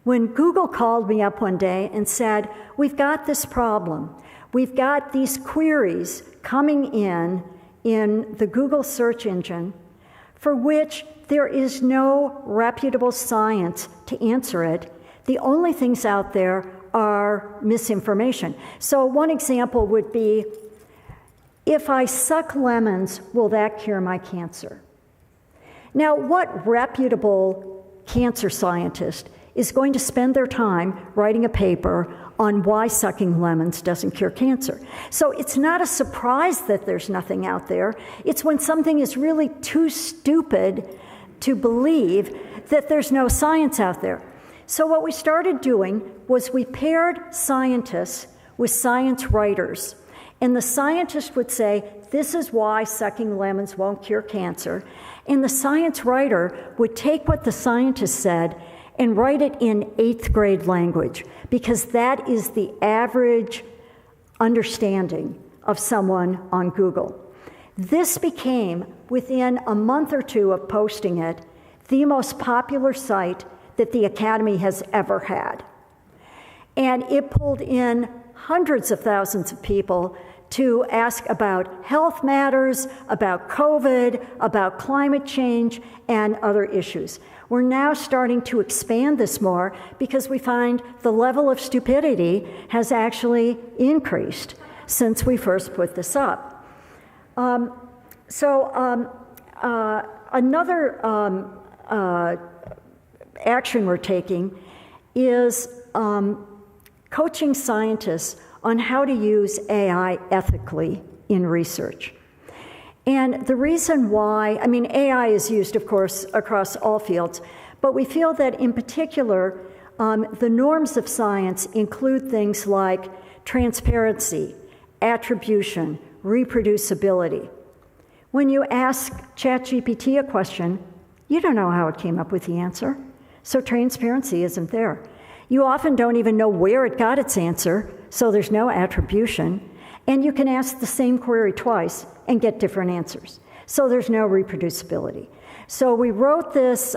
When Google called me up one day and said, we've got this problem. We've got these queries coming in the Google search engine for which there is no reputable science to answer it. The only things out there are misinformation. So one example would be, if I suck lemons, will that cure my cancer? Now, what reputable cancer scientist is going to spend their time writing a paper on why sucking lemons doesn't cure cancer? So it's not a surprise that there's nothing out there. It's when something is really too stupid to believe that there's no science out there. So what we started doing was we paired scientists with science writers. And the scientist would say, this is why sucking lemons won't cure cancer. And the science writer would take what the scientist said and write it in 8th grade language, because that is the average understanding of someone on Google. This became, within a month or two of posting it, the most popular site that the Academy has ever had. And it pulled in hundreds of thousands of people to ask about health matters, about COVID, about climate change, and other issues. We're now starting to expand this more because we find the level of stupidity has actually increased since we first put this up. Another action we're taking is coaching scientists on how to use AI ethically in research. And the reason why, I mean, AI is used, of course, across all fields, but we feel that in particular, the norms of science include things like transparency, attribution, reproducibility. When you ask ChatGPT a question, you don't know how it came up with the answer, so transparency isn't there. You often don't even know where it got its answer, so there's no attribution, and you can ask the same query twice and get different answers. So there's no reproducibility. So we wrote this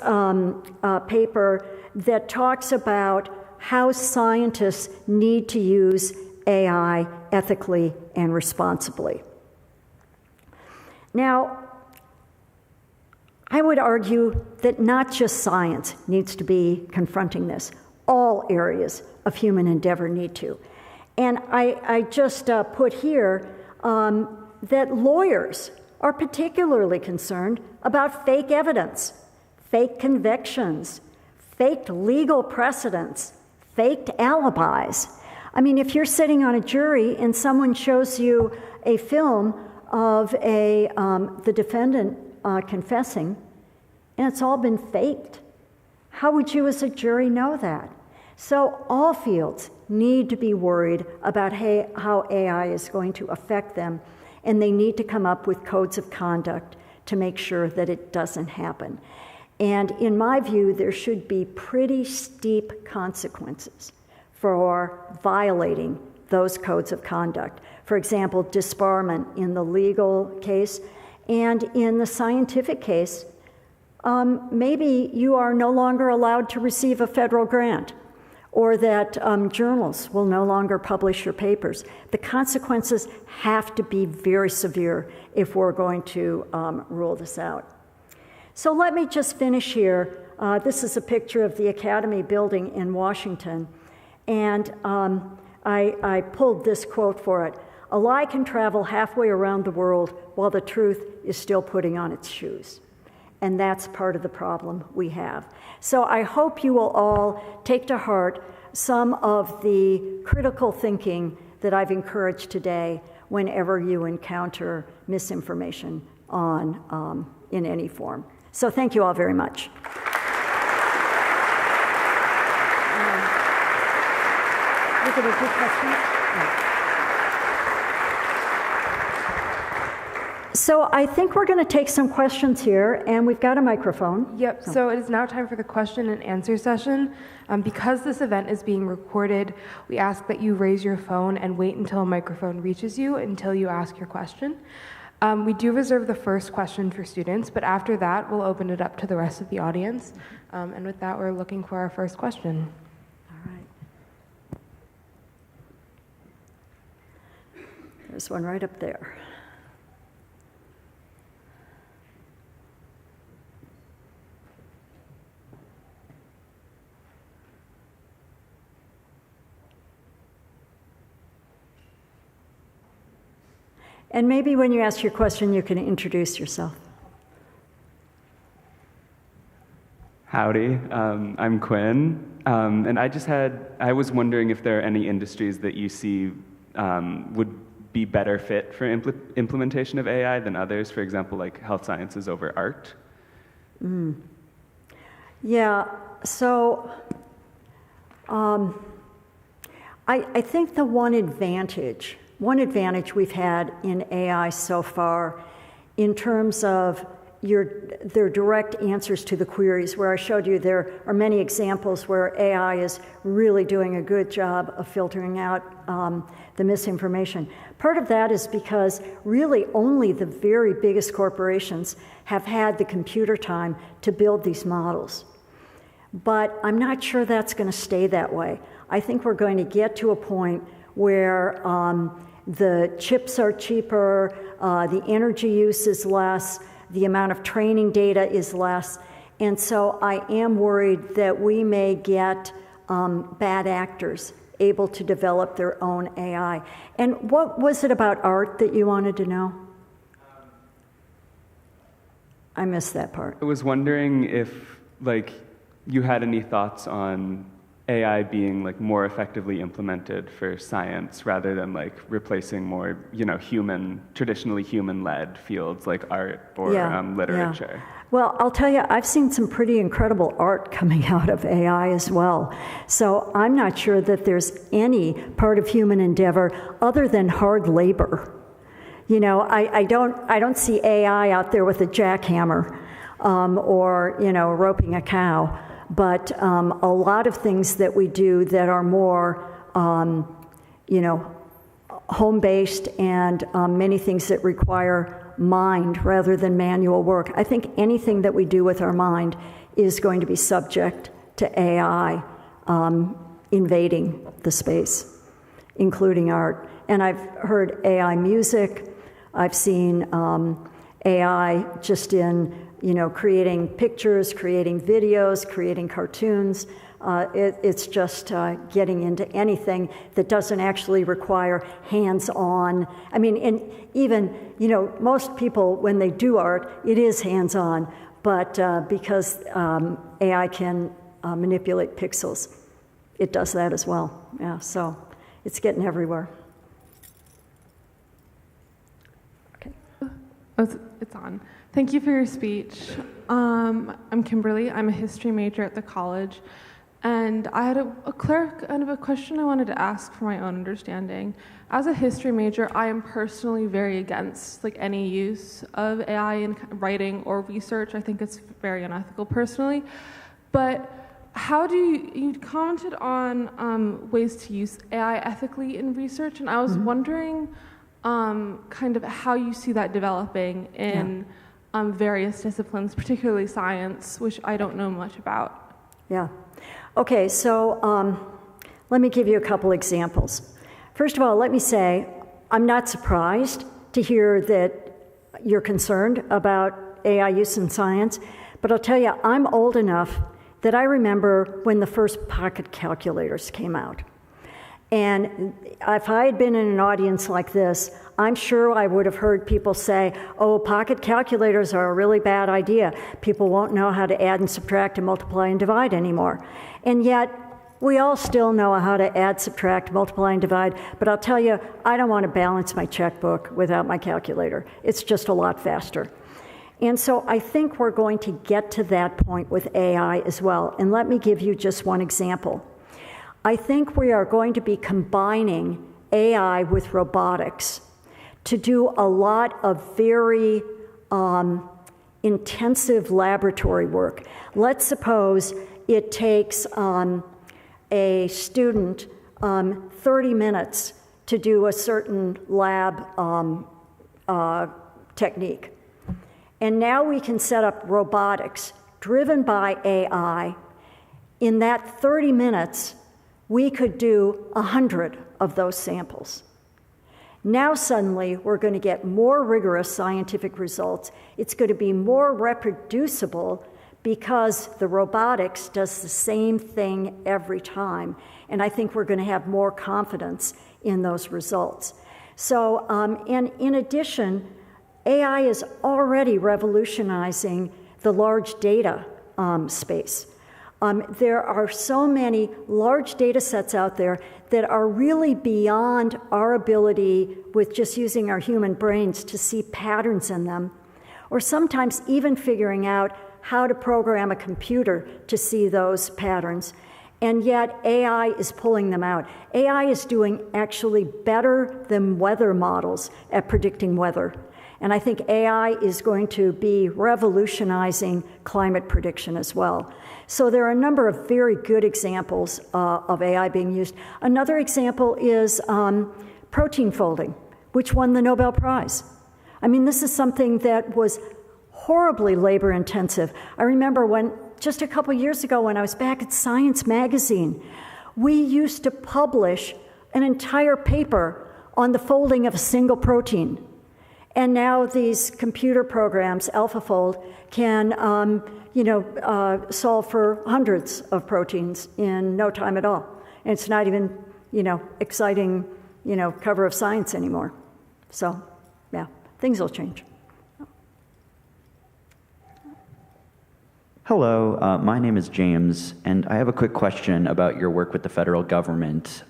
paper that talks about how scientists need to use AI ethically and responsibly. Now, I would argue that not just science needs to be confronting this. All areas of human endeavor need to. And I just put here that lawyers are particularly concerned about fake evidence, fake convictions, faked legal precedents, faked alibis. I mean, if you're sitting on a jury and someone shows you a film of the defendant confessing, and it's all been faked, how would you as a jury know that? So all fields need to be worried about how AI is going to affect them, and they need to come up with codes of conduct to make sure that it doesn't happen. And in my view, there should be pretty steep consequences for violating those codes of conduct. For example, disbarment in the legal case, and in the scientific case, maybe you are no longer allowed to receive a federal grant, or that journals will no longer publish your papers. The consequences have to be very severe if we're going to rule this out. So let me just finish here. This is a picture of the Academy building in Washington, and I pulled this quote for it. "A lie can travel halfway around the world while the truth is still putting on its shoes." And that's part of the problem we have. So I hope you will all take to heart some of the critical thinking that I've encouraged today whenever you encounter misinformation in any form. So thank you all very much. Look at a good question. So I think we're going to take some questions here, and we've got a microphone. Yep, so it is now time for the question and answer session. Because this event is being recorded, we ask that you raise your phone and wait until a microphone reaches you until you ask your question. We do reserve the first question for students, but after that, we'll open it up to the rest of the audience. And with that, we're looking for our first question. All right. There's one right up there. And maybe when you ask your question, you can introduce yourself. Howdy, I'm Quinn, and I was wondering if there are any industries that you see would be better fit for implementation of AI than others, for example, like health sciences over art? Yeah, so I think the one advantage we've had in AI so far in terms of their direct answers to the queries, where I showed you there are many examples where AI is really doing a good job of filtering out the misinformation. Part of that is because really only the very biggest corporations have had the computer time to build these models. But I'm not sure that's going to stay that way. I think we're going to get to a point where the chips are cheaper, the energy use is less, the amount of training data is less, and so I am worried that we may get bad actors able to develop their own AI. And what was it about art that you wanted to know? I missed that part. I was wondering if, you had any thoughts on AI being more effectively implemented for science rather than replacing more, traditionally human-led fields like art or literature. Yeah. Well, I'll tell you, I've seen some pretty incredible art coming out of AI as well. So I'm not sure that there's any part of human endeavor other than hard labor. I don't see AI out there with a jackhammer or roping a cow. But a lot of things that we do that are more, home-based and many things that require mind rather than manual work. I think anything that we do with our mind is going to be subject to AI invading the space, including art. And I've heard AI music. I've seen AI just in creating pictures, creating videos, creating cartoons. It's just getting into anything that doesn't actually require hands-on. I mean, and even, most people, when they do art, it is hands-on, but because AI can manipulate pixels, it does that as well. Yeah, so it's getting everywhere. Okay. It's on. Thank you for your speech. I'm Kimberly. I'm a history major at the college. And I had a question I wanted to ask for my own understanding. As a history major, I am personally very against any use of AI in writing or research. I think it's very unethical personally. But how do you commented on ways to use AI ethically in research, and I was wondering kind of how you see that developing in various disciplines, particularly science, which I don't know much about. Yeah. Okay, so let me give you a couple examples. First of all, let me say, I'm not surprised to hear that you're concerned about AI use in science, but I'll tell you, I'm old enough that I remember when the first pocket calculators came out. And if I had been in an audience like this, I'm sure I would have heard people say, oh, pocket calculators are a really bad idea. People won't know how to add and subtract and multiply and divide anymore. And yet, we all still know how to add, subtract, multiply, and divide. But I'll tell you, I don't want to balance my checkbook without my calculator. It's just a lot faster. And so I think we're going to get to that point with AI as well. And let me give you just one example. I think we are going to be combining AI with robotics to do a lot of very intensive laboratory work. Let's suppose it takes a student 30 minutes to do a certain lab technique. And now we can set up robotics driven by AI. In that 30 minutes, we could do 100 of those samples. Now suddenly, we're going to get more rigorous scientific results. It's going to be more reproducible because the robotics does the same thing every time. And I think we're going to have more confidence in those results. So, and in addition, AI is already revolutionizing the large data space. There are so many large data sets out there that are really beyond our ability with just using our human brains to see patterns in them, or sometimes even figuring out how to program a computer to see those patterns. And yet AI is pulling them out. AI is doing actually better than weather models at predicting weather. And I think AI is going to be revolutionizing climate prediction as well. So there are a number of very good examples of AI being used. Another example is protein folding, which won the Nobel Prize. I mean, this is something that was horribly labor intensive. I remember when, just a couple years ago when I was back at Science magazine, we used to publish an entire paper on the folding of a single protein. And now these computer programs, AlphaFold, can solve for hundreds of proteins in no time at all. And it's not even, exciting, cover of Science anymore. So, yeah, things will change. Hello, my name is James, and I have a quick question about your work with the federal government.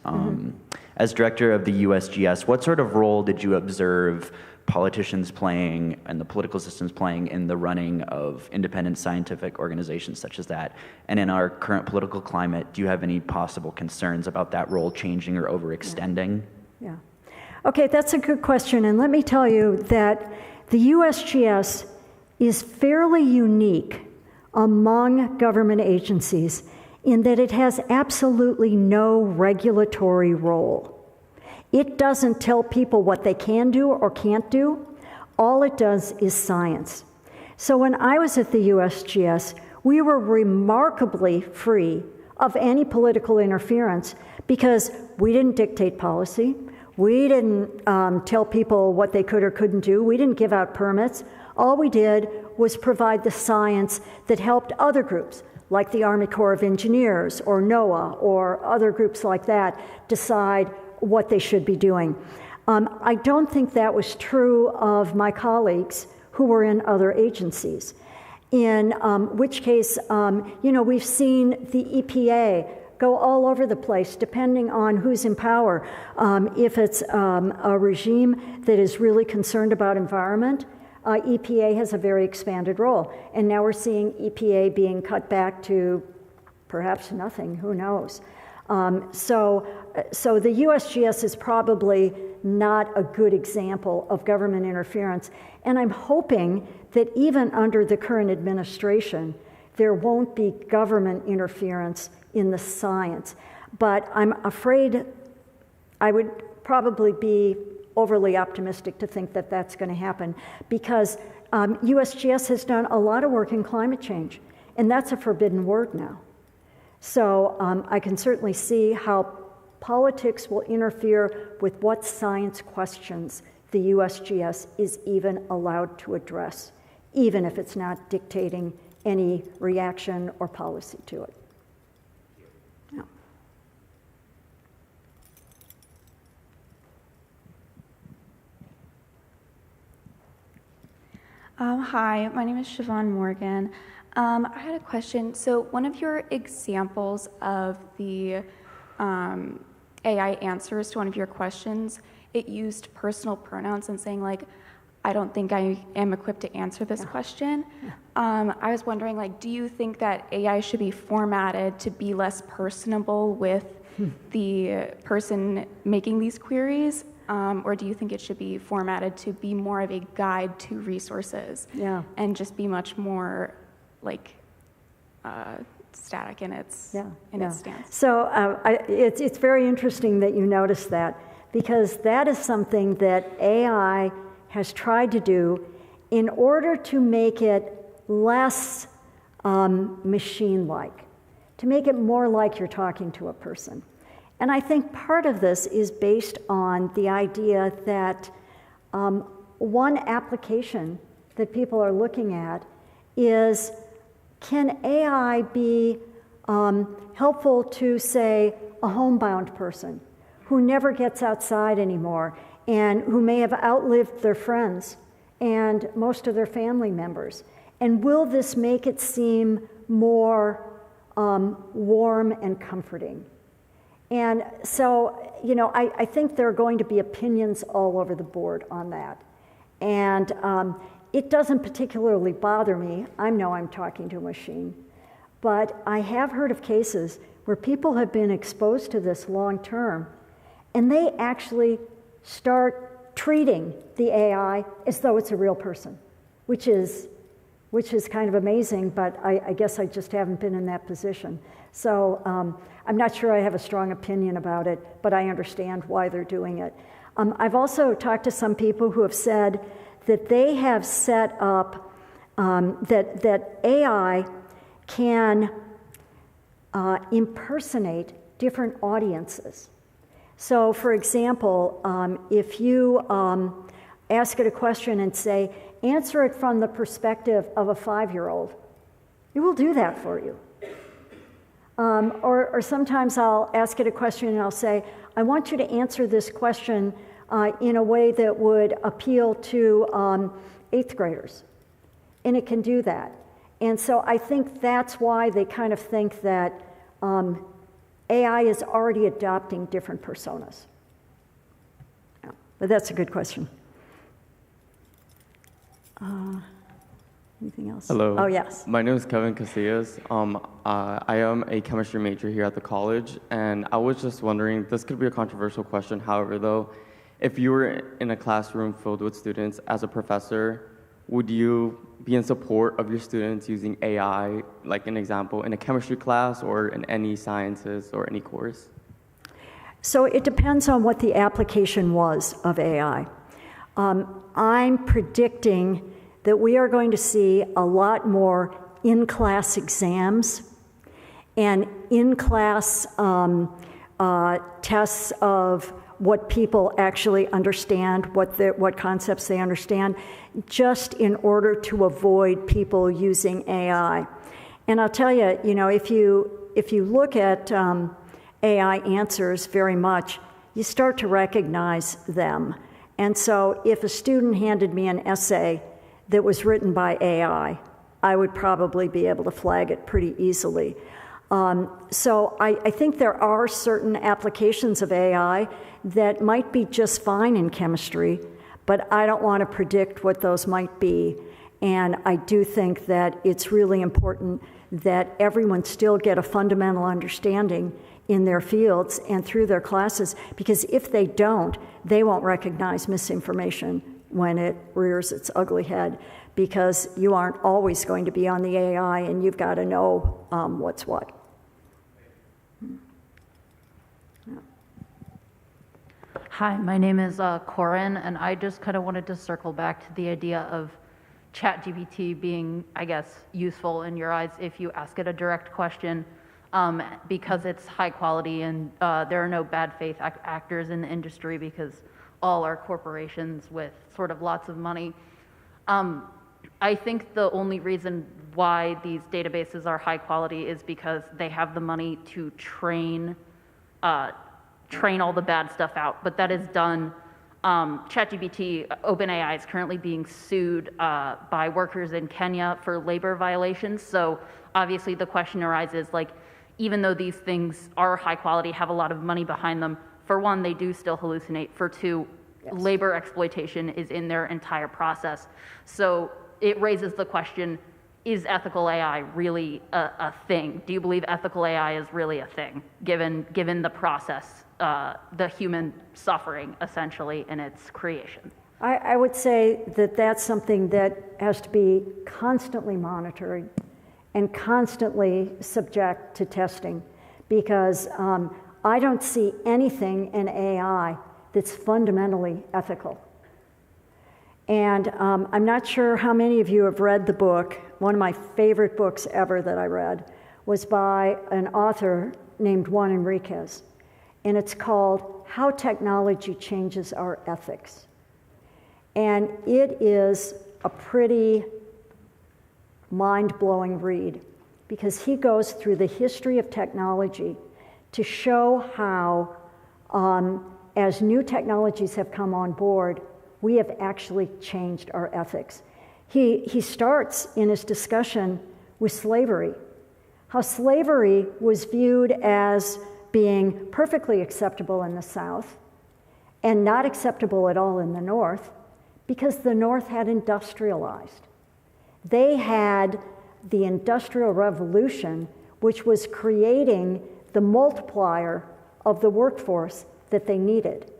As director of the USGS, what sort of role did you observe politicians playing and the political systems playing in the running of independent scientific organizations such as that? And in our current political climate, do you have any possible concerns about that role changing or overextending? Yeah. Okay, that's a good question. And let me tell you that the USGS is fairly unique among government agencies in that it has absolutely no regulatory role. It doesn't tell people what they can do or can't do. All it does is science. So when I was at the USGS, we were remarkably free of any political interference because we didn't dictate policy. We didn't tell people what they could or couldn't do. We didn't give out permits. All we did was provide the science that helped other groups, like the Army Corps of Engineers or NOAA or other groups like that, decide what they should be doing. I don't think that was true of my colleagues who were in other agencies, in which case, we've seen the EPA go all over the place depending on who's in power. If it's a regime that is really concerned about environment, EPA has a very expanded role. And now we're seeing EPA being cut back to perhaps nothing, who knows. So the USGS is probably not a good example of government interference. And I'm hoping that even under the current administration, there won't be government interference in the science. But I'm afraid I would probably be overly optimistic to think that that's going to happen because USGS has done a lot of work in climate change, and that's a forbidden word now. So I can certainly see how politics will interfere with what science questions the USGS is even allowed to address, even if it's not dictating any reaction or policy to it. Yeah. Hi, my name is Siobhan Morgan. I had a question. So one of your examples of the AI answers to one of your questions, it used personal pronouns and saying like, I don't think I am equipped to answer this question. I was wondering, like, do you think that AI should be formatted to be less personable with the person making these queries? Or do you think it should be formatted to be more of a guide to resources and just be much more like static in its stance? So it's very interesting that you noticed that, because that is something that AI has tried to do in order to make it less machine-like, to make it more like you're talking to a person. And I think part of this is based on the idea that one application that people are looking at is, can AI be helpful to, say, a homebound person who never gets outside anymore and who may have outlived their friends and most of their family members. And will this make it seem more warm and comforting? And so, you know, I think there are going to be opinions all over the board on that. And it doesn't particularly bother me. I know I'm talking to a machine. But I have heard of cases where people have been exposed to this long term, and they actually start treating the AI as though it's a real person, which is kind of amazing, but I guess I just haven't been in that position. So I'm not sure I have a strong opinion about it, but I understand why they're doing it. I've also talked to some people who have said that they have set up, that AI can impersonate different audiences. So, for example, if you ask it a question and say, answer it from the perspective of a 5-year-old, it will do that for you. Or sometimes I'll ask it a question and I'll say, I want you to answer this question in a way that would appeal to 8th graders. And it can do that. And so I think that's why they kind of think that AI is already adopting different personas. Yeah, but that's a good question. Anything else? Hello. Oh, yes. My name is Kevin Casillas. I am a chemistry major here at the college, and I was just wondering, this could be a controversial question, however, though, if you were in a classroom filled with students as a professor, would you be in support of your students using AI, like an example, in a chemistry class or in any sciences or any course? So it depends on what the application was of AI. I'm predicting that we are going to see a lot more in-class exams and in-class tests of what people actually understand, what concepts they understand, just in order to avoid people using AI. And I'll tell you, you know, if you look at AI answers very much, you start to recognize them. And so if a student handed me an essay that was written by AI, I would probably be able to flag it pretty easily. So I think there are certain applications of AI that might be just fine in chemistry, but I don't want to predict what those might be. And I do think that it's really important that everyone still get a fundamental understanding in their fields and through their classes, because if they don't, they won't recognize misinformation when it rears its ugly head, because you aren't always going to be on the AI and you've got to know what's what. Hi, my name is Corin, and I just kind of wanted to circle back to the idea of ChatGPT being, I guess, useful in your eyes if you ask it a direct question, because it's high quality and there are no bad faith actors in the industry because all are corporations with sort of lots of money. I think the only reason why these databases are high quality is because they have the money to train all the bad stuff out, but that is done. ChatGPT, OpenAI is currently being sued by workers in Kenya for labor violations. So obviously the question arises, like, even though these things are high quality, have a lot of money behind them, for one, they do still hallucinate. For two, yes, labor exploitation is in their entire process. So it raises the question, is ethical AI really a thing? Do you believe ethical AI is really a thing, given the process, the human suffering, essentially, in its creation? I would say that that's something that has to be constantly monitored and constantly subject to testing, because I don't see anything in AI that's fundamentally ethical. And I'm not sure how many of you have read the book. One of my favorite books ever that I read was by an author named Juan Enriquez, and it's called How Technology Changes Our Ethics. And it is a pretty mind-blowing read, because he goes through the history of technology to show how as new technologies have come on board, we have actually changed our ethics. He starts in his discussion with slavery, how slavery was viewed as being perfectly acceptable in the South and not acceptable at all in the North, because the North had industrialized. They had the Industrial Revolution, which was creating the multiplier of the workforce that they needed.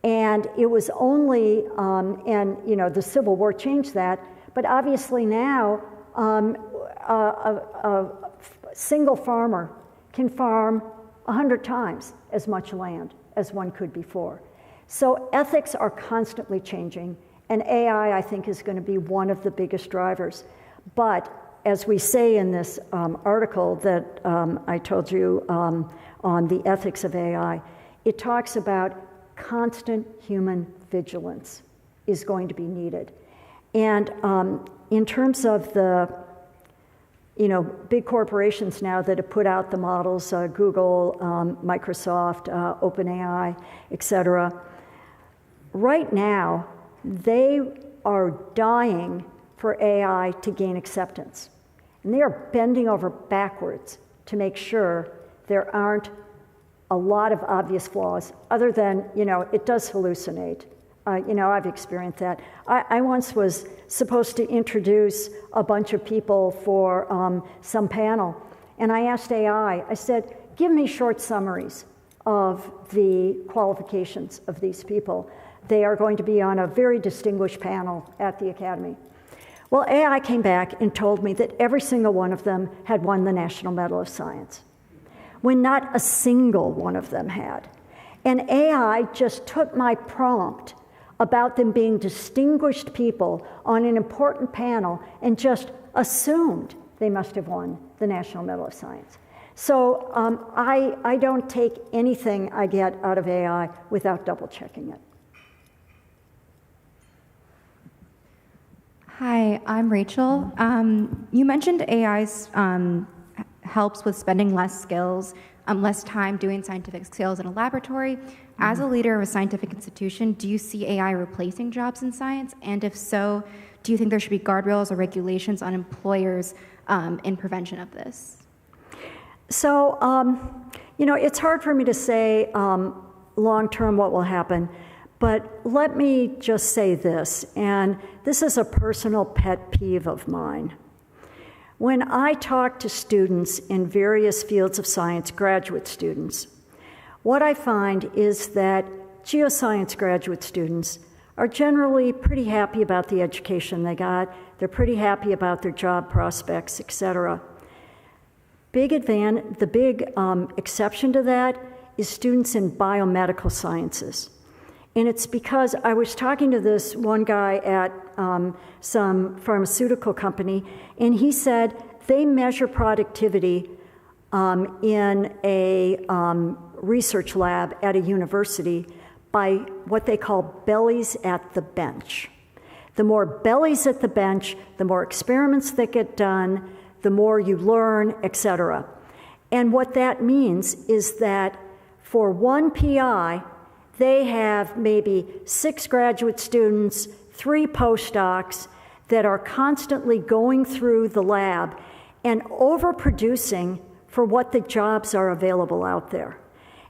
And it was only, the Civil War changed that, but obviously now a single farmer can farm 100 times as much land as one could before. So ethics are constantly changing, and AI, I think, is going to be one of the biggest drivers. But as we say in this article that I told you on the ethics of AI, it talks about constant human vigilance is going to be needed. And in terms of the big corporations now that have put out the models, Google, Microsoft, OpenAI, et cetera, right now, they are dying for AI to gain acceptance. And they are bending over backwards to make sure there aren't a lot of obvious flaws, other than, it does hallucinate. I've experienced that. I once was supposed to introduce a bunch of people for some panel, and I asked AI, I said, give me short summaries of the qualifications of these people. They are going to be on a very distinguished panel at the Academy. Well, AI came back and told me that every single one of them had won the National Medal of Science, when not a single one of them had. And AI just took my prompt about them being distinguished people on an important panel and just assumed they must have won the National Medal of Science. So I don't take anything I get out of AI without double checking it. Hi, I'm Rachel. You mentioned AI's helps with spending less time doing scientific skills in a laboratory. As a leader of a scientific institution, do you see AI replacing jobs in science? And if so, do you think there should be guardrails or regulations on employers in prevention of this? So, it's hard for me to say long-term what will happen, but let me just say this, and this is a personal pet peeve of mine. When I talk to students in various fields of science, graduate students, what I find is that geoscience graduate students are generally pretty happy about the education they got. They're pretty happy about their job prospects, et cetera. The big exception to that is students in biomedical sciences. And it's because I was talking to this one guy at some pharmaceutical company, and he said they measure productivity in a research lab at a university by what they call bellies at the bench. The more bellies at the bench, the more experiments that get done, the more you learn, et cetera. And what that means is that for one PI, they have maybe 6 graduate students, 3 postdocs that are constantly going through the lab and overproducing for what the jobs are available out there.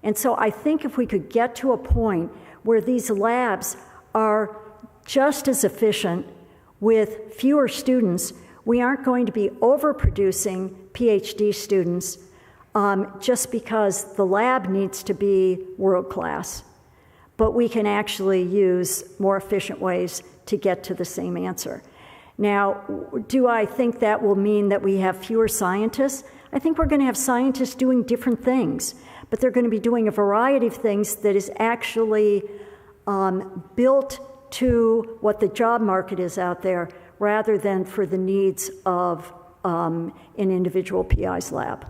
And so I think if we could get to a point where these labs are just as efficient with fewer students, we aren't going to be overproducing PhD students just because the lab needs to be world-class. But we can actually use more efficient ways to get to the same answer. Now, do I think that will mean that we have fewer scientists? I think we're going to have scientists doing different things, but they're going to be doing a variety of things that is actually built to what the job market is out there, rather than for the needs of an individual PI's lab.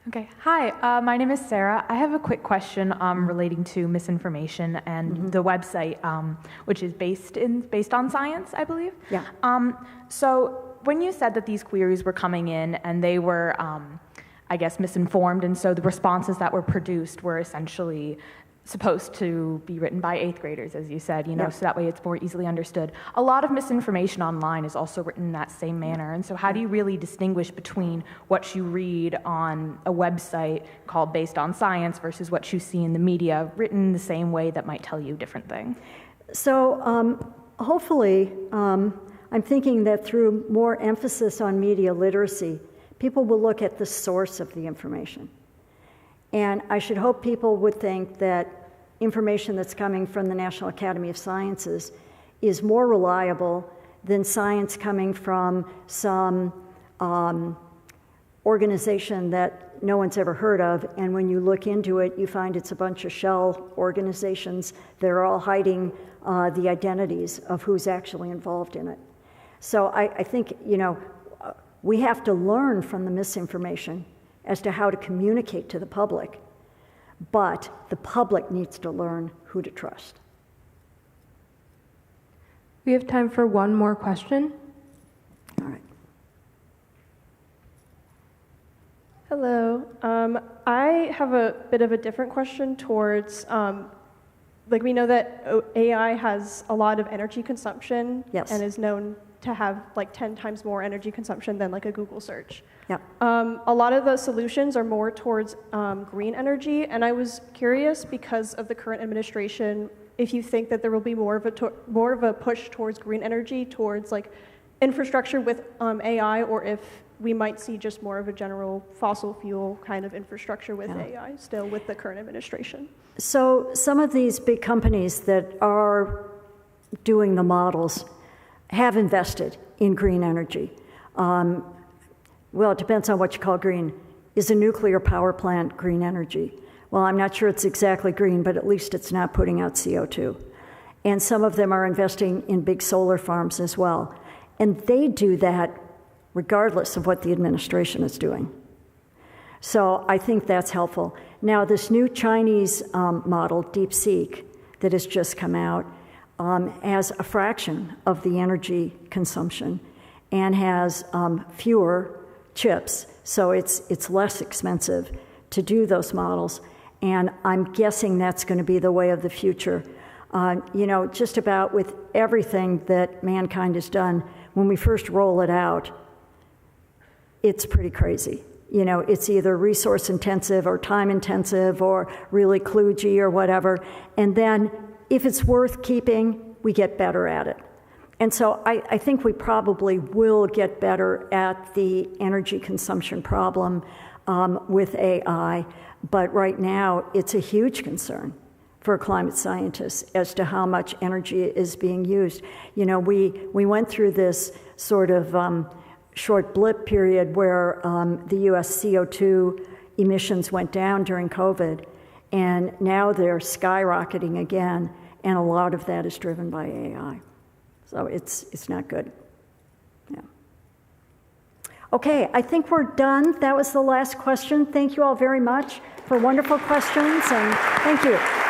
Okay, hi, my name is Sarah. I have a quick question relating to misinformation and the website, which is based on science, I believe. Yeah. So when you said that these queries were coming in and they were I guess, misinformed, and so the responses that were produced were essentially supposed to be written by 8th graders, as you said, so that way it's more easily understood. A lot of misinformation online is also written in that same manner, and so how do you really distinguish between what you read on a website called Based on Science versus what you see in the media written the same way that might tell you a different thing? So hopefully, I'm thinking that through more emphasis on media literacy, people will look at the source of the information. And I should hope people would think that information that's coming from the National Academy of Sciences is more reliable than science coming from some organization that no one's ever heard of, and when you look into it, you find it's a bunch of shell organizations that are all hiding the identities of who's actually involved in it. So I think, we have to learn from the misinformation as to how to communicate to the public, but the public needs to learn who to trust. We have time for one more question. All right. Hello. I have a bit of a different question towards, we know that AI has a lot of energy consumption. Yes. And is known to have 10 times more energy consumption than a Google search. Yep. A lot of the solutions are more towards green energy, and I was curious, because of the current administration, if you think that there will be more of a push towards green energy, towards infrastructure with AI, or if we might see just more of a general fossil fuel kind of infrastructure with AI still with the current administration. So some of these big companies that are doing the models have invested in green energy. Well, it depends on what you call green. Is a nuclear power plant green energy? Well, I'm not sure it's exactly green, but at least it's not putting out CO2. And some of them are investing in big solar farms as well. And they do that regardless of what the administration is doing. So I think that's helpful. Now, this new Chinese model, DeepSeek, that has just come out, has a fraction of the energy consumption and has fewer chips, so it's less expensive to do those models. And I'm guessing that's going to be the way of the future. Just about with everything that mankind has done, when we first roll it out, it's pretty crazy. It's either resource intensive or time intensive or really kludgy or whatever. And then if it's worth keeping, we get better at it. And so I think we probably will get better at the energy consumption problem with AI. But right now, it's a huge concern for climate scientists as to how much energy is being used. We went through this sort of short blip period where the US CO2 emissions went down during COVID, and now they're skyrocketing again, and a lot of that is driven by AI. So it's not good. Yeah. Okay, I think we're done. That was the last question. Thank you all very much for wonderful questions, and thank you.